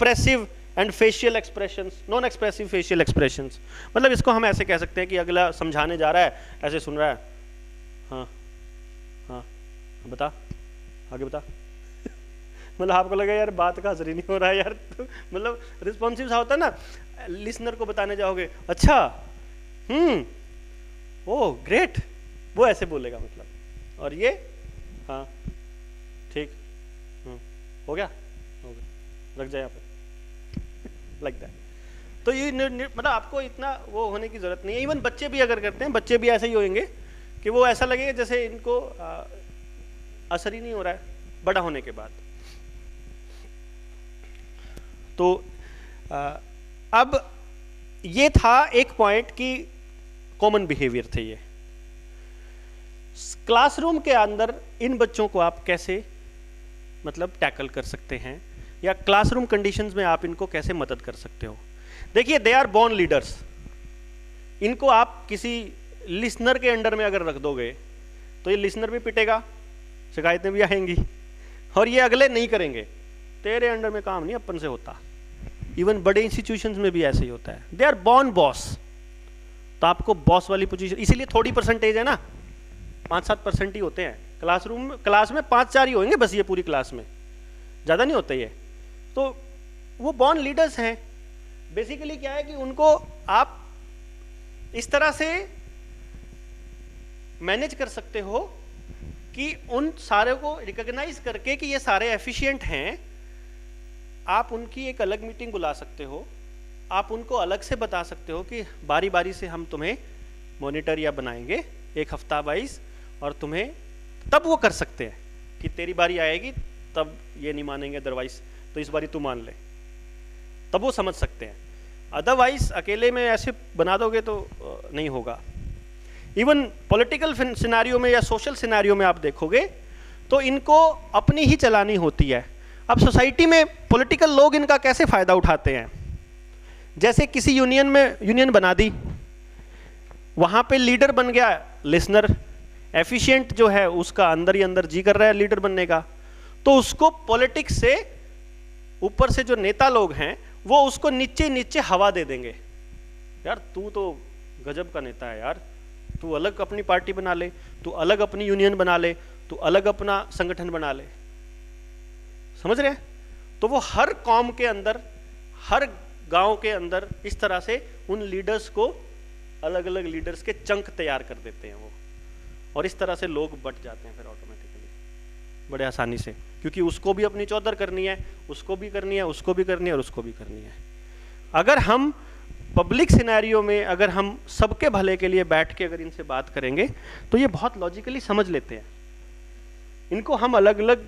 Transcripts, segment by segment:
Expressive and facial expressions, non expressive facial expressions. मतलब इसको हम ऐसे कह सकते हैं कि अगला समझाने जा रहा है, ऐसे सुन रहा है, हाँ हाँ बता, आगे बता मतलब आपको लगा यार बात का असर ही नहीं हो रहा है यार तो मतलब रिस्पॉन्सिव सा होता है ना, लिसनर को बताने जाओगे, अच्छा ओह ग्रेट, वो ऐसे बोलेगा मतलब, और ये हाँ ठीक हो गया रख जाए यहाँ पे लाइक दैट। तो ये मतलब आपको इतना वो होने की जरूरत नहीं है। इवन बच्चे भी अगर करते हैं, बच्चे भी ऐसे ही होंगे कि वो ऐसा लगेगा जैसे इनको असर ही नहीं हो रहा है बड़ा होने के बाद। तो अब ये था एक पॉइंट की कॉमन बिहेवियर थे ये। क्लासरूम के अंदर इन बच्चों को आप कैसे मतलब टैकल कर सकते हैं, या क्लासरूम कंडीशंस में आप इनको कैसे मदद कर सकते हो। देखिए दे आर बॉर्न लीडर्स, इनको आप किसी लिसनर के अंडर में अगर रख दोगे तो ये लिसनर भी पिटेगा, शिकायतें भी आएंगी, और ये अगले नहीं करेंगे, तेरे अंडर में काम नहीं अपन से होता। इवन बड़े इंस्टीट्यूशंस में भी ऐसे ही होता है, दे आर बॉर्न बॉस। तो आपको बॉस वाली पोजीशन, इसीलिए थोड़ी परसेंटेज है ना, 5-7% ही होते हैं क्लासरूम में, क्लास में 5-4 ही होंगे बस, ये पूरी क्लास में ज़्यादा नहीं होते ये। तो वो बॉर्न लीडर्स हैं। बेसिकली क्या है कि उनको आप इस तरह से मैनेज कर सकते हो कि उन सारे को रिकॉग्नाइज करके कि ये सारे एफिशिएंट हैं, आप उनकी एक अलग मीटिंग बुला सकते हो, आप उनको अलग से बता सकते हो कि बारी बारी से हम तुम्हें मॉनिटर या बनाएंगे एक हफ्ता वाइज, और तुम्हें तब वो कर सकते हैं कि तेरी बारी आएगी तब ये नहीं मानेंगे, अदरवाइज तो इस बारी तू मान ले, तब वो समझ सकते हैं। अदरवाइज अकेले में ऐसे बना दोगे तो नहीं होगा। इवन पॉलिटिकल सिनेरियो में या सोशल सिनेरियो में आप देखोगे तो इनको अपनी ही चलानी होती है। अब सोसाइटी में पॉलिटिकल लोग इनका कैसे फायदा उठाते हैं, जैसे किसी यूनियन में यूनियन बना दी, वहां पे लीडर बन गया लिसनर, एफिशिएंट जो है उसका अंदर ही अंदर जी कर रहा है लीडर बनने का, तो उसको पॉलिटिक्स से ऊपर से जो नेता लोग हैं वो उसको नीचे नीचे हवा दे देंगे, यार तू तो गजब का नेता है यार, तू अलग अपनी पार्टी बना ले, तू अलग अपनी यूनियन बना ले, तू अलग अपना संगठन बना ले। समझ रहे हैं? तो वो हर कौम के अंदर, हर गांव के अंदर इस तरह से उन लीडर्स को अलग अलग लीडर्स के चंक तैयार कर देते हैं वो, और इस तरह से लोग बट जाते हैं फिर ऑटोमेटिकली बड़े आसानी से, क्योंकि उसको भी अपनी चौधर करनी है, उसको भी करनी है, उसको भी करनी है, और उसको भी करनी है। अगर हम पब्लिक सिनेरियो में अगर हम सबके भले के लिए बैठ के अगर इनसे बात करेंगे तो ये बहुत लॉजिकली समझ लेते हैं। इनको हम अलग अलग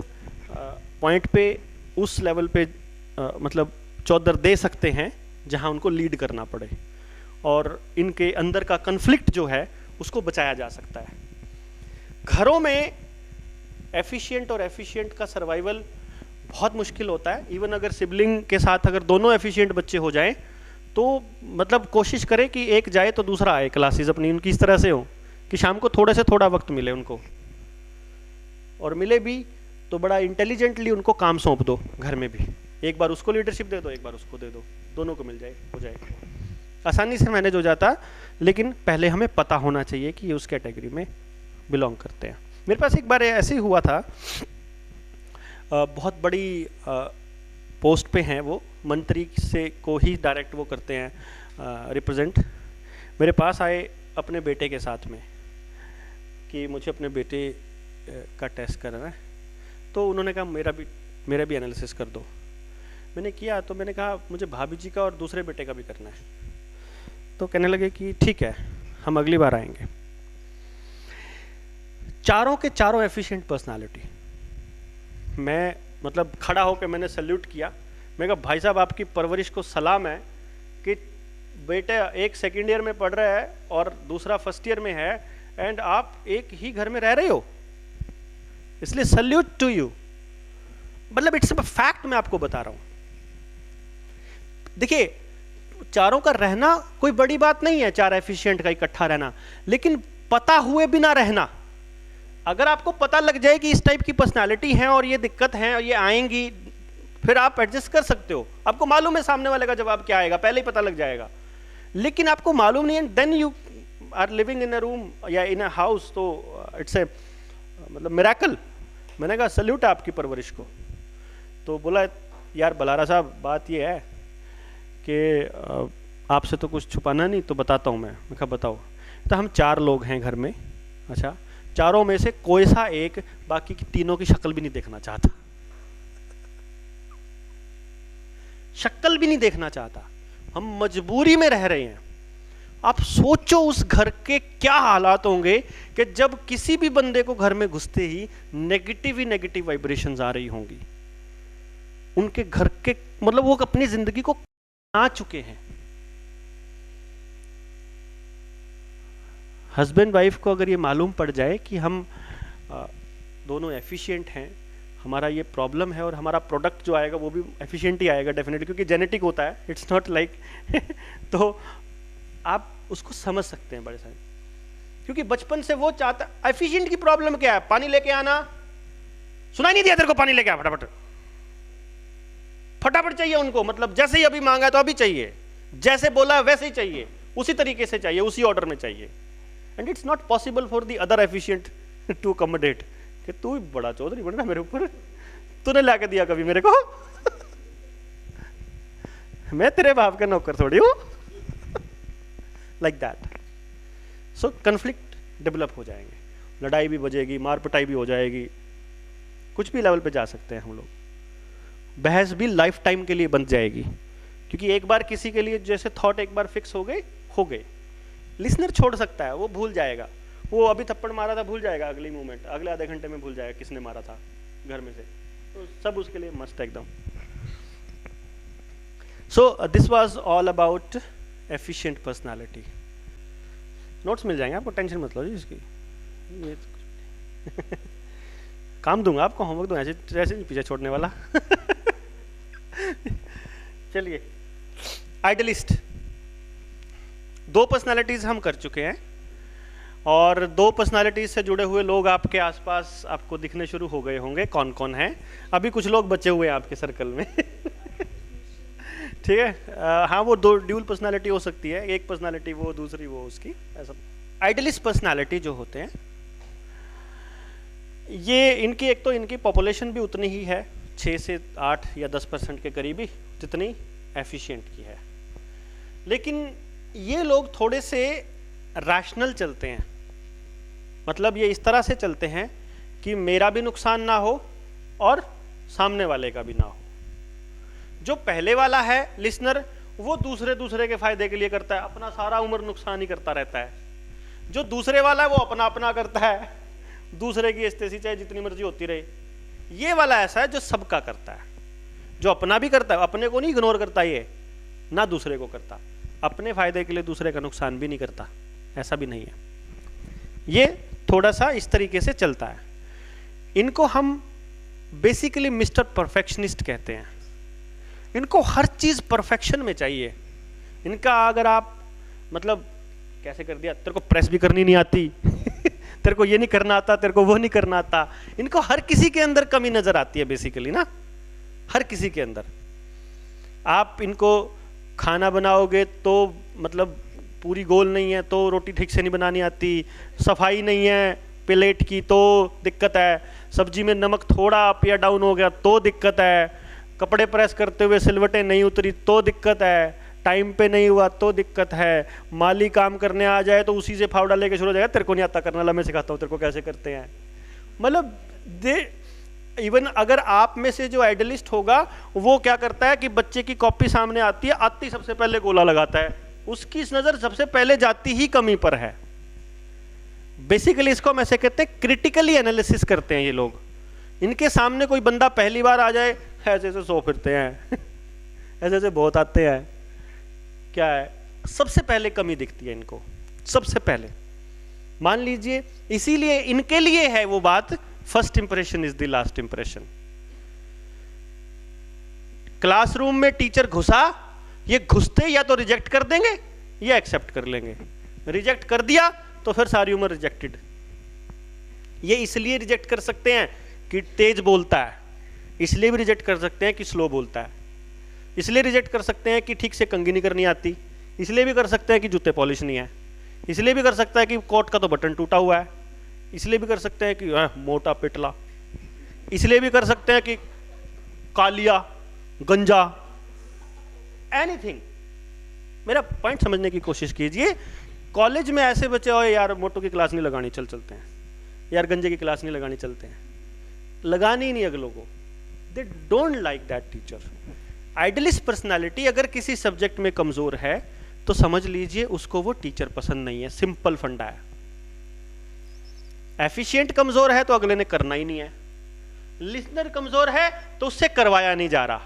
पॉइंट पे उस लेवल पे मतलब चौधर दे सकते हैं जहां उनको लीड करना पड़े, और इनके अंदर का कन्फ्लिक्ट जो है उसको बचाया जा सकता है। घरों में एफिशिएंट और एफिशिएंट का सर्वाइवल बहुत मुश्किल होता है। इवन अगर सिबलिंग के साथ अगर दोनों एफिशिएंट बच्चे हो जाएं तो मतलब कोशिश करें कि एक जाए तो दूसरा आए, क्लासेस अपनी उनकी इस तरह से हो कि शाम को थोड़े से थोड़ा वक्त मिले उनको, और मिले भी तो बड़ा इंटेलिजेंटली उनको काम सौंप दो। घर में भी एक बार उसको लीडरशिप दे दो, एक बार उसको दे दो, दोनों को मिल जाए, हो जाए, आसानी से मैनेज हो जाता। लेकिन पहले हमें पता होना चाहिए कि ये उस कैटेगरी में बिलोंग करते हैं। मेरे पास एक बार ऐसे ही हुआ था, बहुत बड़ी पोस्ट पे हैं वो, मंत्री से को ही डायरेक्ट वो करते हैं रिप्रेजेंट। मेरे पास आए अपने बेटे के साथ में कि मुझे अपने बेटे का टेस्ट करना है, तो उन्होंने कहा मेरा भी एनालिसिस कर दो। मैंने किया तो मैंने कहा मुझे भाभी जी का और दूसरे बेटे का भी करना है। तो कहने लगे कि ठीक है हम अगली बार आएंगे। चारों के चारों एफिशिएंट पर्सनालिटी। मैं मतलब खड़ा होकर मैंने सल्यूट किया। मैं कहा भाई साहब आपकी परवरिश को सलाम है कि बेटे एक सेकेंड ईयर में पढ़ रहा है और दूसरा फर्स्ट ईयर में है, एंड आप एक ही घर में रह रहे हो, इसलिए सल्यूट टू यू। मतलब इट्स अ फैक्ट, मैं आपको बता रहा हूं। देखिए चारों का रहना कोई बड़ी बात नहीं है, चार एफिशिएंट का इकट्ठा रहना, लेकिन पता हुए बिना रहना। अगर आपको पता लग जाए कि इस टाइप की पर्सनालिटी है और ये दिक्कत है और ये आएंगी, फिर आप एडजस्ट कर सकते हो, आपको मालूम है सामने वाले का जवाब क्या आएगा, पहले ही पता लग जाएगा। लेकिन आपको मालूम नहीं है, then you are living in a room या इन अ हाउस, तो इट्स ए मतलब मिरेकल। मैंने कहा सल्यूट है आपकी परवरिश को। तो बोला यार बलारा साहब बात ये है कि आपसे तो कुछ छुपाना नहीं, तो बताता हूँ मैं कहा बताओ। तो हम 4 लोग हैं घर में, अच्छा, चारों में से कोई सा एक बाकी की तीनों की शक्ल भी नहीं देखना चाहता, शक्ल भी नहीं देखना चाहता, हम मजबूरी में रह रहे हैं। आप सोचो उस घर के क्या हालात होंगे कि जब किसी भी बंदे को घर में घुसते ही नेगेटिव वाइब्रेशंस आ रही होंगी। उनके घर के मतलब वो अपनी जिंदगी को आ चुके हैं। हस्बैंड वाइफ को अगर ये मालूम पड़ जाए कि हम दोनों एफिशिएंट हैं, हमारा ये प्रॉब्लम है और हमारा प्रोडक्ट जो आएगा वो भी एफिशिएंट ही आएगा डेफिनेटली, क्योंकि जेनेटिक होता है, इट्स नॉट लाइक तो आप उसको समझ सकते हैं बड़े सारे, क्योंकि बचपन से वो चाहता। एफिशिएंट की प्रॉब्लम क्या है? पानी लेके आना, सुनाई नहीं दिया तेरे को, पानी लेके आ फटाफट, फटाफट चाहिए उनको, मतलब जैसे ही अभी मांगा तो अभी चाहिए, जैसे बोला वैसे ही चाहिए, उसी तरीके से चाहिए, उसी ऑर्डर में चाहिए। And it's not possible for the other efficient to accommodate कि तू बड़ा चौधरी बनना मेरे ऊपर, तूने लाके दिया कभी मेरे को मैं तेरे बाप का नौकर थोड़ी हूं like that. So conflict develop हो जाएंगे, लड़ाई भी बजेगी, मार पिटाई भी हो जाएगी, कुछ भी लेवल पे जा सकते हैं हम लोग। बहस भी लाइफ टाइम के लिए बन जाएगी, क्योंकि एक बार किसी के लिए जैसे थॉट एक बार फिक्स हो गए, लिसनर छोड़ सकता है, वो भूल जाएगा, वो अभी थप्पड़ मारा था भूल जाएगा, अगली मोमेंट अगले आधे घंटे में भूल जाएगा किसने मारा था घर में से, तो सब उसके लिए मस्त एकदम। So this was all about efficient personality. Notes मिल जाएंगे आपको, टेंशन मत लो जी इसकी ये काम दूंगा आपको, होमवर्क दूंगा, ऐसे नहीं पीछे छोड़ने वाला चलिए, आइडलिस्ट। 2 पर्सनालिटीज हम कर चुके हैं और 2 पर्सनालिटीज से जुड़े हुए लोग आपके आसपास आपको दिखने शुरू हो गए होंगे कौन कौन है। अभी कुछ लोग बचे हुए हैं आपके सर्कल में ठीक है। हाँ, वो 2 ड्यूल पर्सनालिटी हो सकती है, एक पर्सनालिटी वो दूसरी वो उसकी, ऐसा। आइडलिस्ट पर्सनालिटी जो होते हैं ये इनकी एक तो इनकी पॉपुलेशन भी उतनी ही है, 6 से 8 या 10% के करीब ही जितनी एफिशिएंट की है, लेकिन ये लोग थोड़े से रैशनल चलते हैं। मतलब ये इस तरह से चलते हैं कि मेरा भी नुकसान ना हो और सामने वाले का भी ना हो। जो पहले वाला है लिसनर, वो दूसरे के फायदे के लिए करता है, अपना सारा उम्र नुकसान ही करता रहता है। जो दूसरे वाला है वो अपना करता है, दूसरे की एस्तेसी चाहे जितनी मर्जी होती रहे। ये वाला ऐसा है जो सबका करता है, जो अपना भी करता है, अपने को नहीं इग्नोर करता, ये ना दूसरे को करता, अपने फायदे के लिए दूसरे का नुकसान भी नहीं करता, ऐसा भी नहीं है। ये थोड़ा सा इस तरीके से चलता है। इनको हम बेसिकली मिस्टर परफेक्शनिस्ट कहते हैं। इनको हर चीज परफेक्शन में चाहिए। इनका अगर आप मतलब कैसे कर दिया, तेरे को प्रेस भी करनी नहीं आती तेरे को ये नहीं करना आता, तेरे को वो नहीं करना आता। इनको हर किसी के अंदर कमी नजर आती है बेसिकली ना, हर किसी के अंदर। आप इनको खाना बनाओगे तो मतलब पूरी गोल नहीं है तो रोटी ठीक से नहीं बनानी आती, सफाई नहीं है प्लेट की तो दिक्कत है, सब्जी में नमक थोड़ा अप या डाउन हो गया तो दिक्कत है, कपड़े प्रेस करते हुए सिलवटें नहीं उतरी तो दिक्कत है, टाइम पे नहीं हुआ तो दिक्कत है, माली काम करने आ जाए तो उसी से फावड़ा लेके शुरू हो जाएगा, तेरे को नहीं आता करना, ला मैं सिखाता हूँ तेरे को कैसे करते हैं। मतलब इवन अगर आप में से जो आइडलिस्ट होगा वो क्या करता है कि बच्चे की कॉपी सामने आती है, आती सबसे पहले गोला लगाता है, उसकी नजर सबसे पहले जाती ही कमी पर है। बेसिकली इसको हम ऐसे कहते हैं क्रिटिकली एनालिसिस करते हैं ये लोग। इनके सामने कोई बंदा पहली बार आ जाए ऐसे ऐसे सो फिरते हैं ऐसे ऐसे बहुत आते हैं, क्या है सबसे पहले कमी दिखती है इनको, सबसे पहले। मान लीजिए इसीलिए इनके लिए है वो बात, first impression is the last impression. Classroom में टीचर घुसा, ये घुसते या तो रिजेक्ट कर देंगे या एक्सेप्ट कर लेंगे। रिजेक्ट कर दिया तो फिर सारी उम्र रिजेक्टेड। ये इसलिए रिजेक्ट कर सकते हैं कि तेज बोलता है, इसलिए भी रिजेक्ट कर सकते हैं कि स्लो बोलता है, इसलिए रिजेक्ट कर सकते हैं कि ठीक से कंघी नहीं करनी आती, इसलिए भी कर सकते हैं कि जूते पॉलिश नहीं है, इसलिए भी कर सकता है कि कोट का तो बटन टूटा हुआ है, इसलिए भी कर सकते हैं कि मोटा पिटला, इसलिए भी कर सकते हैं कि कालिया गंजा, एनीथिंग। मेरा पॉइंट समझने की कोशिश कीजिए। कॉलेज में ऐसे बच्चे हो यार मोटो की क्लास नहीं लगानी, चल चलते हैं, यार गंजे की क्लास नहीं लगानी, चलते हैं, लगानी ही नहीं अगलों को। They don't like that teacher. Idealist personality अगर किसी सब्जेक्ट में कमजोर है तो समझ लीजिए उसको वो टीचर पसंद नहीं है, सिंपल फंडा है। एफिशिएंट कमजोर है तो अगले ने करना ही नहीं है, लिसनर कमजोर है तो उससे करवाया नहीं जा रहा।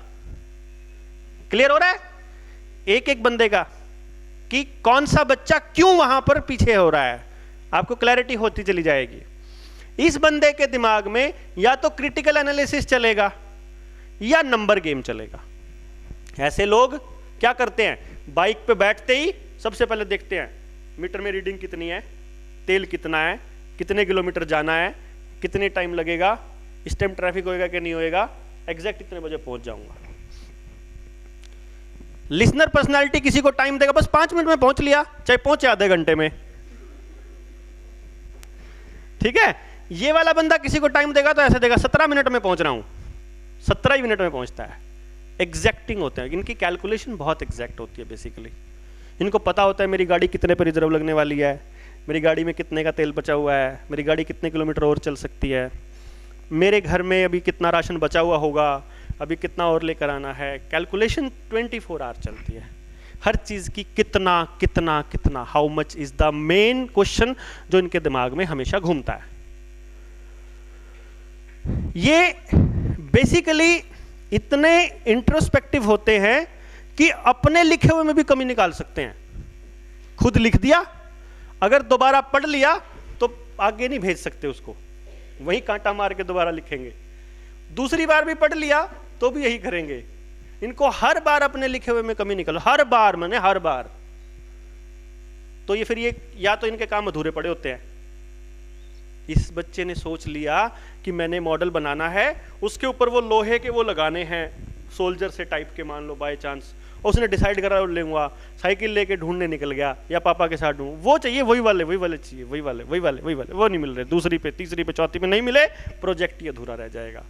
क्लियर हो रहा है एक एक बंदे का कि कौन सा बच्चा क्यों वहां पर पीछे हो रहा है, आपको क्लैरिटी होती चली जाएगी। इस बंदे के दिमाग में या तो क्रिटिकल एनालिसिस चलेगा या नंबर गेम चलेगा। ऐसे लोग क्या करते हैं, बाइक पे बैठते ही सबसे पहले देखते हैं मीटर में रीडिंग कितनी है, तेल कितना है, कितने किलोमीटर जाना है, कितने टाइम लगेगा, इस टाइम ट्रैफिक होएगा कि नहीं होएगा, एग्जैक्ट कितने बजे पहुंच जाऊंगा। लिसनर पर्सनालिटी किसी को टाइम देगा, बस 5 मिनट में पहुंच लिया, चाहे पहुंचे आधे घंटे में, ठीक है। ये वाला बंदा किसी को टाइम देगा तो ऐसे देगा 17 मिनट में पहुंच रहा हूं, 17 ही मिनट में पहुंचता है। एग्जैक्टिंग होते हैं, इनकी कैलकुलेशन बहुत एग्जैक्ट होती है। बेसिकली इनको पता होता है मेरी गाड़ी कितने पर रिजर्व लगने वाली है, मेरी गाड़ी में कितने का तेल बचा हुआ है, मेरी गाड़ी कितने किलोमीटर और चल सकती है, मेरे घर में अभी कितना राशन बचा हुआ होगा, अभी कितना और लेकर आना है। कैलकुलेशन 24 आवर चलती है हर चीज की, कितना कितना कितना, how much is the main question जो इनके दिमाग में हमेशा घूमता है। ये बेसिकली इतने इंट्रोस्पेक्टिव होते हैं कि अपने लिखे हुए में भी कमी निकाल सकते हैं। खुद लिख दिया, अगर दोबारा पढ़ लिया तो आगे नहीं भेज सकते उसको, वहीं कांटा मार के दोबारा लिखेंगे। दूसरी बार भी पढ़ लिया तो भी यही करेंगे। इनको हर बार अपने लिखे हुए में कमी निकालो, हर बार, माने हर बार। तो ये फिर ये या तो इनके काम अधूरे पड़े होते हैं। इस बच्चे ने सोच लिया कि मैंने मॉडल बनाना है, उसके ऊपर वो लोहे के वो लगाने हैं, सोल्जर से टाइप के, मान लो बाय चांस उसने डिसाइड करा लेंगा, साइकिल लेके ढूंढने निकल गया या पापा के साथ ढूंढ, वो चाहिए वही वाले चाहिए, वही वाले वो नहीं मिल रहे, दूसरी पे तीसरी पे चौथी पे नहीं मिले, प्रोजेक्ट ही अधूरा रह जाएगा।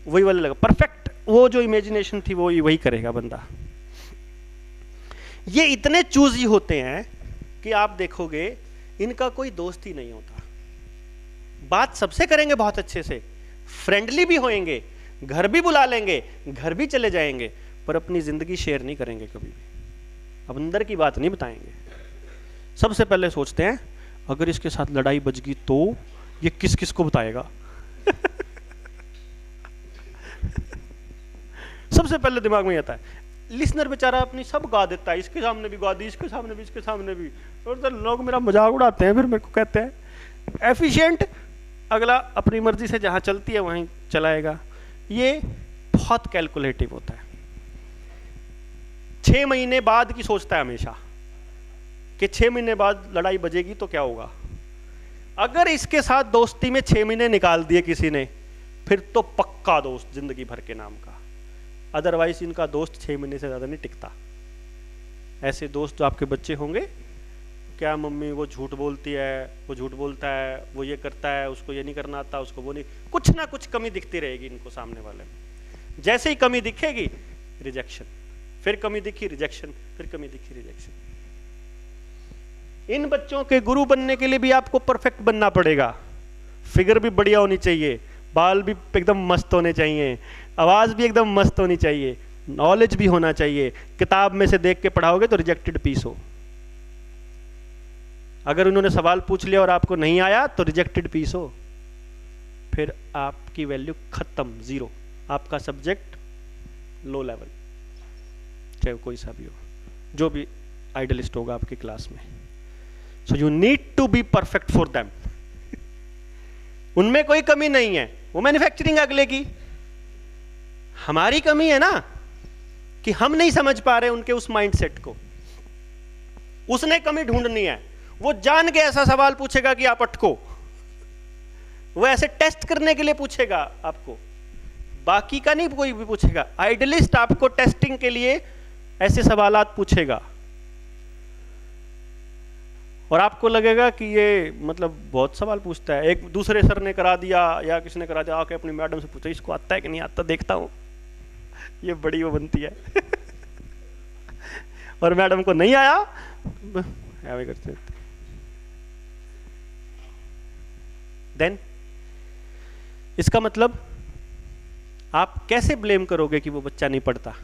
वही वाले लगा परफेक्ट, वो जो इमेजिनेशन थी वो वही करेगा बंदा। ये इतने चूजी होते हैं कि आप देखोगे इनका कोई दोस्त ही नहीं होता। बात सबसे करेंगे बहुत अच्छे से, फ्रेंडली भी होंगे, घर भी बुला लेंगे, घर भी चले जाएंगे, पर अपनी जिंदगी शेयर नहीं करेंगे कभी भी, अब अंदर की बात नहीं बताएंगे। सबसे पहले सोचते हैं अगर इसके साथ लड़ाई बच गई तो ये किस किस को बताएगा। सबसे पहले दिमाग में आता है। लिसनर बेचारा अपनी सब गा देता है, इसके सामने भी गा दी, इसके सामने भी, इसके सामने भी, और तो लोग मेरा मजाक उड़ाते हैं, फिर मेरे को कहते हैं एफिशिएंट, अगला अपनी मर्जी से जहां चलती है वहीं चलाएगा। ये बहुत कैलकुलेटिव होता है। 6 महीने बाद की सोचता है हमेशा कि 6 महीने बाद लड़ाई बजेगी तो क्या होगा। अगर इसके साथ दोस्ती में 6 महीने निकाल दिए किसी ने, फिर तो पक्का दोस्त जिंदगी भर के नाम का। अदरवाइज इनका दोस्त 6 महीने से ज्यादा नहीं टिकता। ऐसे दोस्त जो आपके बच्चे होंगे, क्या मम्मी वो झूठ बोलती है, वो झूठ बोलता है, वो ये करता है, उसको ये नहीं करना आता, उसको वो नहीं, कुछ ना कुछ कमी दिखती रहेगी इनको सामने वाले में। जैसे ही कमी दिखेगी रिजेक्शन, फिर कमी दिखी रिजेक्शन, फिर कमी दिखी रिजेक्शन। इन बच्चों के गुरु बनने के लिए भी आपको परफेक्ट बनना पड़ेगा। फिगर भी बढ़िया होनी चाहिए, बाल भी एकदम मस्त होने चाहिए, आवाज भी एकदम मस्त होनी चाहिए, नॉलेज भी होना चाहिए। किताब में से देख के पढ़ाओगे तो रिजेक्टेड पीस हो। अगर उन्होंने सवाल पूछ लिया और आपको नहीं आया तो रिजेक्टेड पीस हो, फिर आपकी वैल्यू खत्म, जीरो। आपका सब्जेक्ट लो लेवल, चाहे कोई सा भी हो, जो भी आइडियलिस्ट होगा आपकी क्लास में। So you need to be perfect for them. उनमें कोई कमी नहीं है, वो मैन्युफैक्चरिंग अगले की। हमारी कमी है ना कि हम नहीं समझ पा रहे उनके उस माइंडसेट को। उसने कमी ढूंढनी है, वो जान के ऐसा सवाल पूछेगा कि आप अटको, वो ऐसे टेस्ट करने के लिए पूछेगा आपको, बाकी का नहीं कोई भी पूछेगा। आइडियलिस्ट आपको टेस्टिंग के लिए ऐसे सवालात पूछेगा और आपको लगेगा कि ये मतलब बहुत सवाल पूछता है। एक दूसरे सर ने करा दिया या किसी ने करा दिया, आके अपनी मैडम से पूछा इसको आता है कि नहीं आता, देखता हूं, ये बड़ी वो बनती है और मैडम को नहीं आया करते। देन इसका मतलब आप कैसे ब्लेम करोगे कि वो बच्चा नहीं पढ़ता?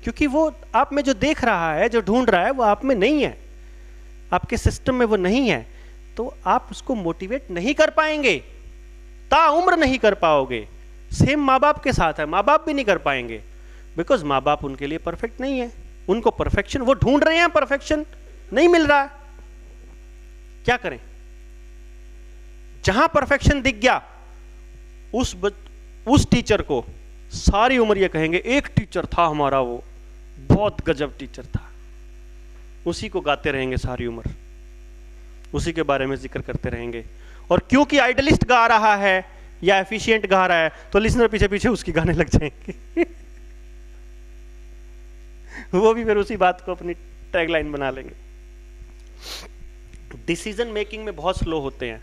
क्योंकि वो आप में जो देख रहा है, जो ढूंढ रहा है, वो आप में नहीं है, आपके सिस्टम में वो नहीं है, तो आप उसको मोटिवेट नहीं कर पाएंगे, ताउम्र नहीं कर पाओगे। सेम माँ बाप के साथ है, माँ बाप भी नहीं कर पाएंगे, बिकॉज माँ बाप उनके लिए परफेक्ट नहीं है। उनको परफेक्शन, वो ढूंढ रहे हैं, परफेक्शन नहीं मिल रहा है, क्या करें? जहां परफेक्शन दिख गया उस टीचर को सारी उम्र ये कहेंगे एक टीचर था हमारा, वो बहुत गजब टीचर था, उसी को गाते रहेंगे सारी उम्र, उसी के बारे में जिक्र करते रहेंगे। और क्योंकि आइडलिस्ट गा रहा है या एफिशिएंट गा रहा है तो लिसनर पीछे पीछे उसकी गाने लग जाएंगे वो भी फिर उसी बात को अपनी टैगलाइन बना लेंगे। डिसीजन मेकिंग में बहुत स्लो होते हैं।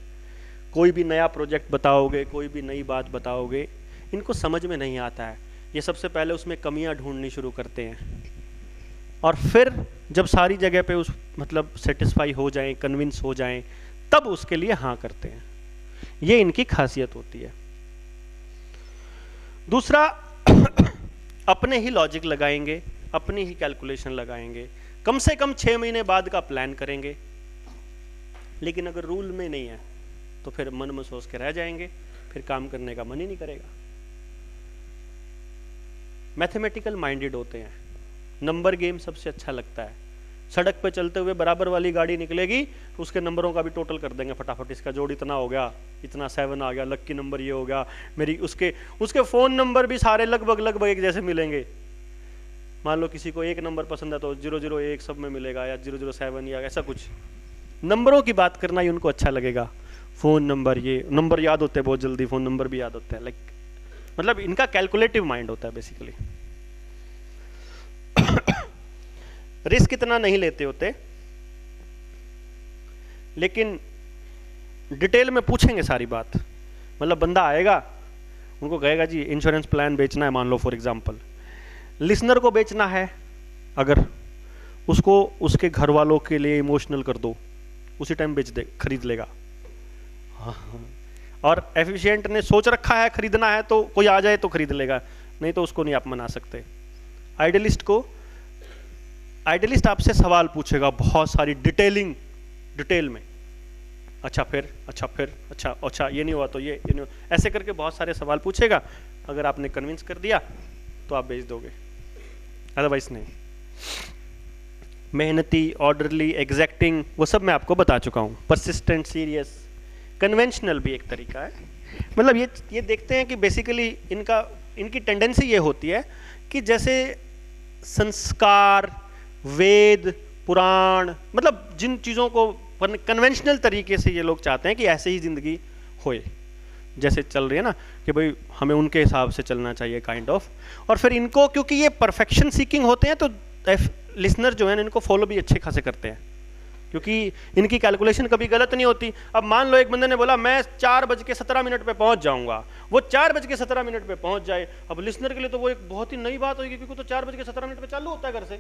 कोई भी नया प्रोजेक्ट बताओगे, कोई भी नई बात बताओगे, इनको समझ में नहीं आता है। ये सबसे पहले उसमें कमियां ढूंढनी शुरू करते हैं और फिर जब सारी जगह पे उस मतलब सेटिस्फाई हो जाएं, कन्विंस हो जाएं, तब उसके लिए हाँ करते हैं। ये इनकी खासियत होती है। दूसरा अपने ही लॉजिक लगाएंगे, अपनी ही कैलकुलेशन लगाएंगे, कम से कम 6 महीने बाद का प्लान करेंगे। लेकिन अगर रूल में नहीं है तो फिर मन में सोच के रह जाएंगे, फिर काम करने का मन ही नहीं करेगा। मैथमेटिकल माइंडेड होते हैं, नंबर गेम सबसे अच्छा लगता है। सड़क पे चलते हुए बराबर वाली गाड़ी निकलेगी तो उसके नंबरों का भी टोटल कर देंगे फटाफट, इसका जोड़ इतना हो गया, इतना 7 आ गया, लक्की नंबर ये हो गया, मेरी उसके फोन नंबर भी सारे लगभग एक जैसे मिलेंगे। मान लो किसी को एक नंबर पसंद है तो 001 सब में मिलेगा, या 007 या ऐसा कुछ। नंबरों की बात करना ही उनको अच्छा लगेगा। फोन नंबर, ये नंबर याद होते हैं बहुत जल्दी, फोन नंबर भी याद होते हैं। लाइक मतलब इनका कैलकुलेटिव माइंड होता है बेसिकली। रिस्क इतना नहीं लेते होते, लेकिन डिटेल में पूछेंगे सारी बात। मतलब बंदा आएगा, उनको कहेगा जी इंश्योरेंस प्लान बेचना है, मान लो फॉर एग्जांपल, लिसनर को बेचना है, अगर उसको उसके घर वालों के लिए इमोशनल कर दो, उसी टाइम बेच दे, खरीद लेगा। और एफिशिएंट ने सोच रखा है खरीदना है तो कोई आ जाए तो खरीद लेगा, नहीं तो उसको नहीं आप मना सकते। आइडियलिस्ट आपसे सवाल पूछेगा बहुत सारी डिटेल में, अच्छा ये नहीं हुआ तो ये नहीं हुआ, ऐसे करके बहुत सारे सवाल पूछेगा। अगर आपने कन्विंस कर दिया तो आप बेच दोगे, अदरवाइज नहीं। मेहनती, ऑर्डरली, एग्जैक्टिंग, वो सब मैं आपको बता चुका हूँ। परसिस्टेंट, सीरियस, कन्वेंशनल भी एक तरीका है। मतलब ये देखते हैं कि बेसिकली इनकी टेंडेंसी ये होती है कि जैसे संस्कार, वेद, पुराण, मतलब जिन चीज़ों को कन्वेंशनल तरीके से ये लोग चाहते हैं कि ऐसे ही जिंदगी होए, जैसे चल रही है ना, कि भाई हमें उनके हिसाब से चलना चाहिए काइंड ऑफ। और फिर इनको क्योंकि ये परफेक्शन सीकिंग होते हैं तो लिसनर जो है इनको फॉलो भी अच्छे खासे करते हैं, क्योंकि इनकी कैलकुलेशन कभी गलत नहीं होती। अब मान लो एक बंदे ने बोला मैं 4:17 पे पहुंच जाऊंगा, वो 4:17 पे पहुंच जाए। अब लिसनर के लिए तो वो एक बहुत ही नई बात होगी, क्योंकि तो 4:17 पे चालू होता है घर से,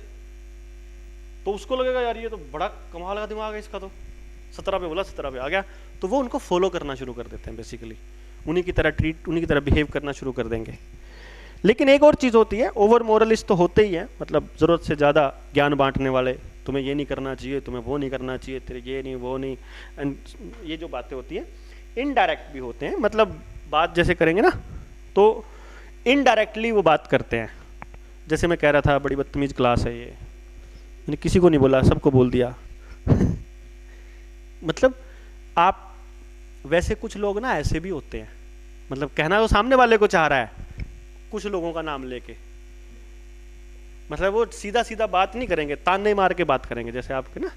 तो उसको लगेगा यार ये तो बड़ा कमाल का दिमाग है इसका, तो 17 पे बोला 17 पे आ गया, तो वो उनको फॉलो करना शुरू कर देते हैं। बेसिकली उन्हीं की तरह बिहेव करना शुरू कर देंगे। लेकिन एक और चीज़ होती है, ओवर मोरलिस्ट तो होते ही है, मतलब ज़रूरत से ज़्यादा ज्ञान बांटने वाले, तुम्हें ये नहीं करना चाहिए, तुम्हें वो नहीं करना चाहिए, तेरे ये नहीं वो नहीं, एंड ये जो बातें होती हैं इनडायरेक्ट भी होते हैं। मतलब बात जैसे करेंगे ना तो इनडायरेक्टली वो बात करते हैं। जैसे मैं कह रहा था बड़ी बदतमीज क्लास है ये, मैंने किसी को नहीं बोला, सबको बोल दिया मतलब आप वैसे कुछ लोग ना ऐसे भी होते हैं, मतलब कहना तो सामने वाले को चाह रहा है कुछ लोगों का नाम लेके, मतलब वो सीधा सीधा बात नहीं करेंगे, ताने मार के बात करेंगे। जैसे आपके ना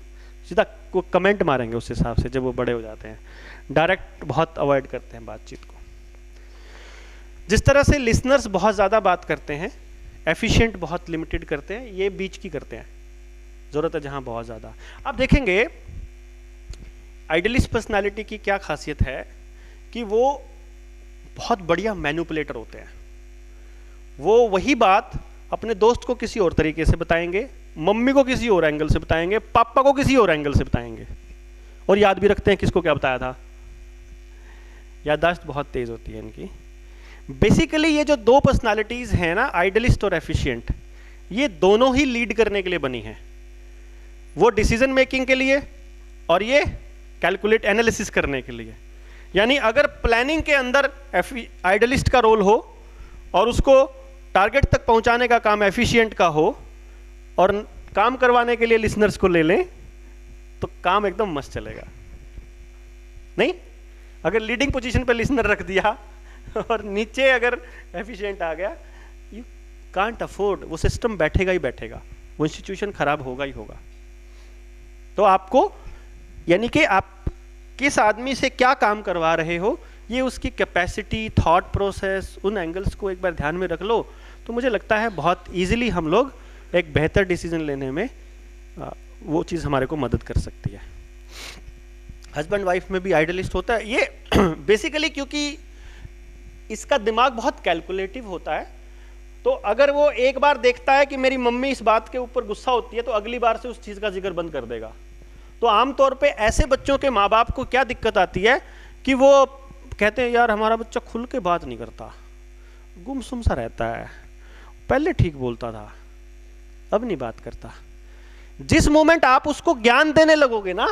सीधा वो कमेंट मारेंगे उस हिसाब से जब वो बड़े हो जाते हैं, डायरेक्ट बहुत अवॉइड करते हैं बातचीत को। जिस तरह से लिसनर्स बहुत ज़्यादा बात करते हैं, एफिशिएंट बहुत लिमिटेड करते हैं, ये बीच की करते हैं, ज़रूरत है जहाँ बहुत ज़्यादा। आप देखेंगे आइडियलिस्ट पर्सनालिटी की क्या खासियत है कि वो बहुत बढ़िया मैनिपुलेटर होते हैं। वो वही बात अपने दोस्त को किसी और तरीके से बताएंगे, मम्मी को किसी और एंगल से बताएंगे, पापा को किसी और एंगल से बताएंगे, और याद भी रखते हैं किसको क्या बताया था। याददाश्त बहुत तेज होती है इनकी। बेसिकली ये जो दो पर्सनालिटीज हैं ना, आइडियलिस्ट और एफिशिएंट, ये दोनों ही लीड करने के लिए बनी हैं। वो डिसीजन मेकिंग के लिए और ये कैलकुलेट एनालिसिस करने के लिए। यानी अगर प्लानिंग के अंदर आइडियलिस्ट का रोल हो और उसको टारगेट तक पहुंचाने का काम एफिशिएंट का हो और काम करवाने के लिए लिसनर्स को ले लें, तो काम एकदम मस्त चलेगा। नहीं, अगर लीडिंग पोजीशन पे लिसनर रख दिया और नीचे अगर एफिशिएंट आ गया, यू कांट अफोर्ड, वो सिस्टम बैठेगा ही बैठेगा, वो इंस्टीट्यूशन खराब होगा ही होगा। तो आपको यानी कि आप किस आदमी से क्या काम करवा रहे हो, ये उसकी कैपेसिटी, थॉट प्रोसेस, उन एंगल्स को एक बार ध्यान में रख लो, तो मुझे लगता है बहुत इजीली हम लोग एक बेहतर डिसीजन लेने में वो चीज़ हमारे को मदद कर सकती है। हस्बैंड वाइफ में भी आइडियलिस्ट होता है ये बेसिकली क्योंकि इसका दिमाग बहुत कैलकुलेटिव होता है। तो अगर वो एक बार देखता है कि मेरी मम्मी इस बात के ऊपर गुस्सा होती है, तो अगली बार से उस चीज़ का जिक्र बंद कर देगा। तो आमतौर पे ऐसे बच्चों के माँ बाप को क्या दिक्कत आती है कि वो कहते हैं यार हमारा बच्चा खुल के बात नहीं करता, गुमसुम सा रहता है, पहले ठीक बोलता था अब नहीं बात करता। जिस मोमेंट आप उसको ज्ञान देने लगोगे ना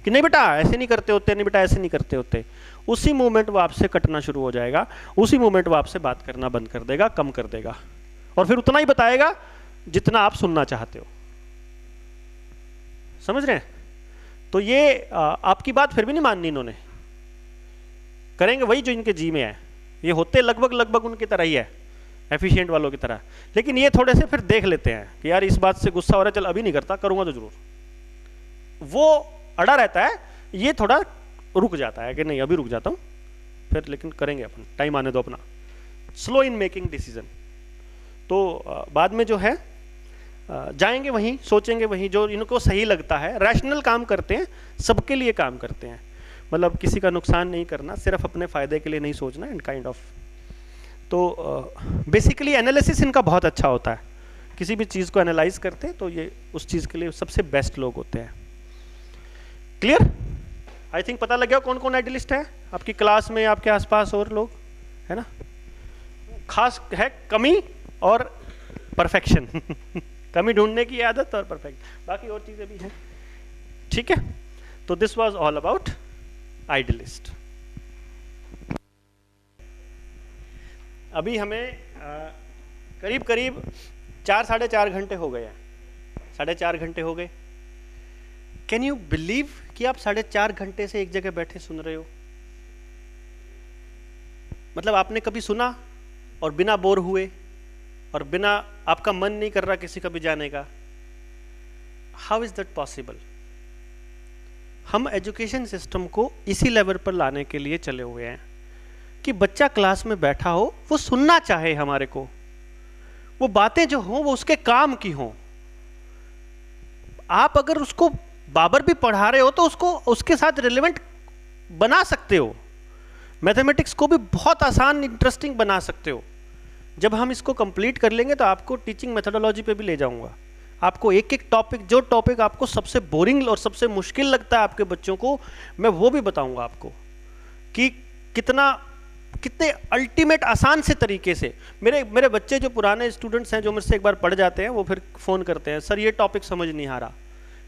कि नहीं बेटा ऐसे नहीं करते होते, नहीं बेटा ऐसे नहीं करते होते, उसी मोमेंट वो आपसे कटना शुरू हो जाएगा, उसी मोमेंट वो आपसे बात करना बंद कर देगा, कम कर देगा, और फिर उतना ही बताएगा जितना आप सुनना चाहते हो। समझ रहे हैं? तो ये आपकी बात फिर भी नहीं माननी इन्होंने, करेंगे वही जो इनके जी में है। ये होते लगभग उनकी तरह ही है, एफिशिएंट वालों की तरह, लेकिन ये थोड़े से फिर देख लेते हैं कि यार इस बात से गुस्सा हो रहा है, चल अभी नहीं करता, करूंगा तो जरूर। वो अड़ा रहता है, ये थोड़ा रुक जाता है कि नहीं अभी रुक जाता हूँ, फिर लेकिन करेंगे अपन, टाइम आने दो अपना। Slow in making decision. तो बाद में जो है जाएंगे वहीं, सोचेंगे वहीं जो इनको सही लगता है, रैशनल काम करते हैं, सबके लिए काम करते हैं, मतलब किसी का नुकसान नहीं करना, सिर्फ अपने फायदे के लिए नहीं सोचना, एंड काइंड ऑफ। तो बेसिकली एनालिसिस इनका बहुत अच्छा होता है, किसी भी चीज़ को एनालाइज करते हैं तो ये उस चीज़ के लिए सबसे बेस्ट लोग होते हैं। क्लियर? आई थिंक पता लग गया कौन कौन आइडियलिस्ट है आपकी क्लास में, आपके आसपास और लोग, है ना? खास है कमी और परफेक्शन कमी ढूंढने की आदत और परफेक्ट, बाकी और चीज़ें भी हैं। ठीक है, तो this was all about idealist. अभी हमें करीब करीब 4-4.5 घंटे हो गए हैं, 4.5 घंटे हो गए। कैन यू बिलीव कि आप 4.5 घंटे से एक जगह बैठे सुन रहे हो? मतलब आपने कभी सुना और बिना बोर हुए और बिना आपका मन नहीं कर रहा किसी का भी जाने का? How is that possible? हम एजुकेशन सिस्टम को इसी लेवल पर लाने के लिए चले हुए हैं कि बच्चा क्लास में बैठा हो, वो सुनना चाहे हमारे को, वो बातें जो हों वो उसके काम की हों। आप अगर उसको बाबर भी पढ़ा रहे हो तो उसको उसके साथ रिलेवेंट बना सकते हो, मैथमेटिक्स को भी बहुत आसान इंटरेस्टिंग बना सकते हो। जब हम इसको कंप्लीट कर लेंगे तो आपको टीचिंग मेथोडोलॉजी पे भी ले जाऊंगा, आपको एक एक टॉपिक, जो टॉपिक आपको सबसे बोरिंग और सबसे मुश्किल लगता है आपके बच्चों को, मैं वो भी बताऊंगा आपको कि कितने अल्टीमेट आसान से तरीके से। मेरे बच्चे जो पुराने स्टूडेंट्स हैं जो मुझसे एक बार पढ़ जाते हैं, वो फिर फ़ोन करते हैं, सर ये टॉपिक समझ नहीं आ रहा।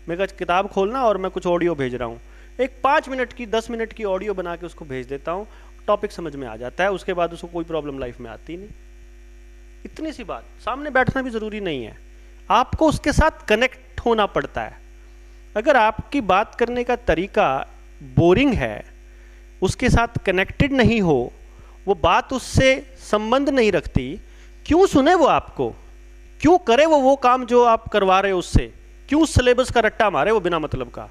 मैं कहा किताब खोलना और मैं कुछ ऑडियो भेज रहा हूँ, एक 5 मिनट की 10 मिनट की ऑडियो बना के उसको भेज देता हूँ, टॉपिक समझ में आ जाता है, उसके बाद उसको कोई प्रॉब्लम लाइफ में आती नहीं। इतनी सी बात, सामने बैठना भी ज़रूरी नहीं है, आपको उसके साथ कनेक्ट होना पड़ता है। अगर आपकी बात करने का तरीका बोरिंग है, उसके साथ कनेक्टेड नहीं हो, वो बात उससे संबंध नहीं रखती, क्यों सुने वो आपको? क्यों करे वो काम जो आप करवा रहे हो उससे? क्यों सिलेबस का रट्टा मारे वो बिना मतलब का?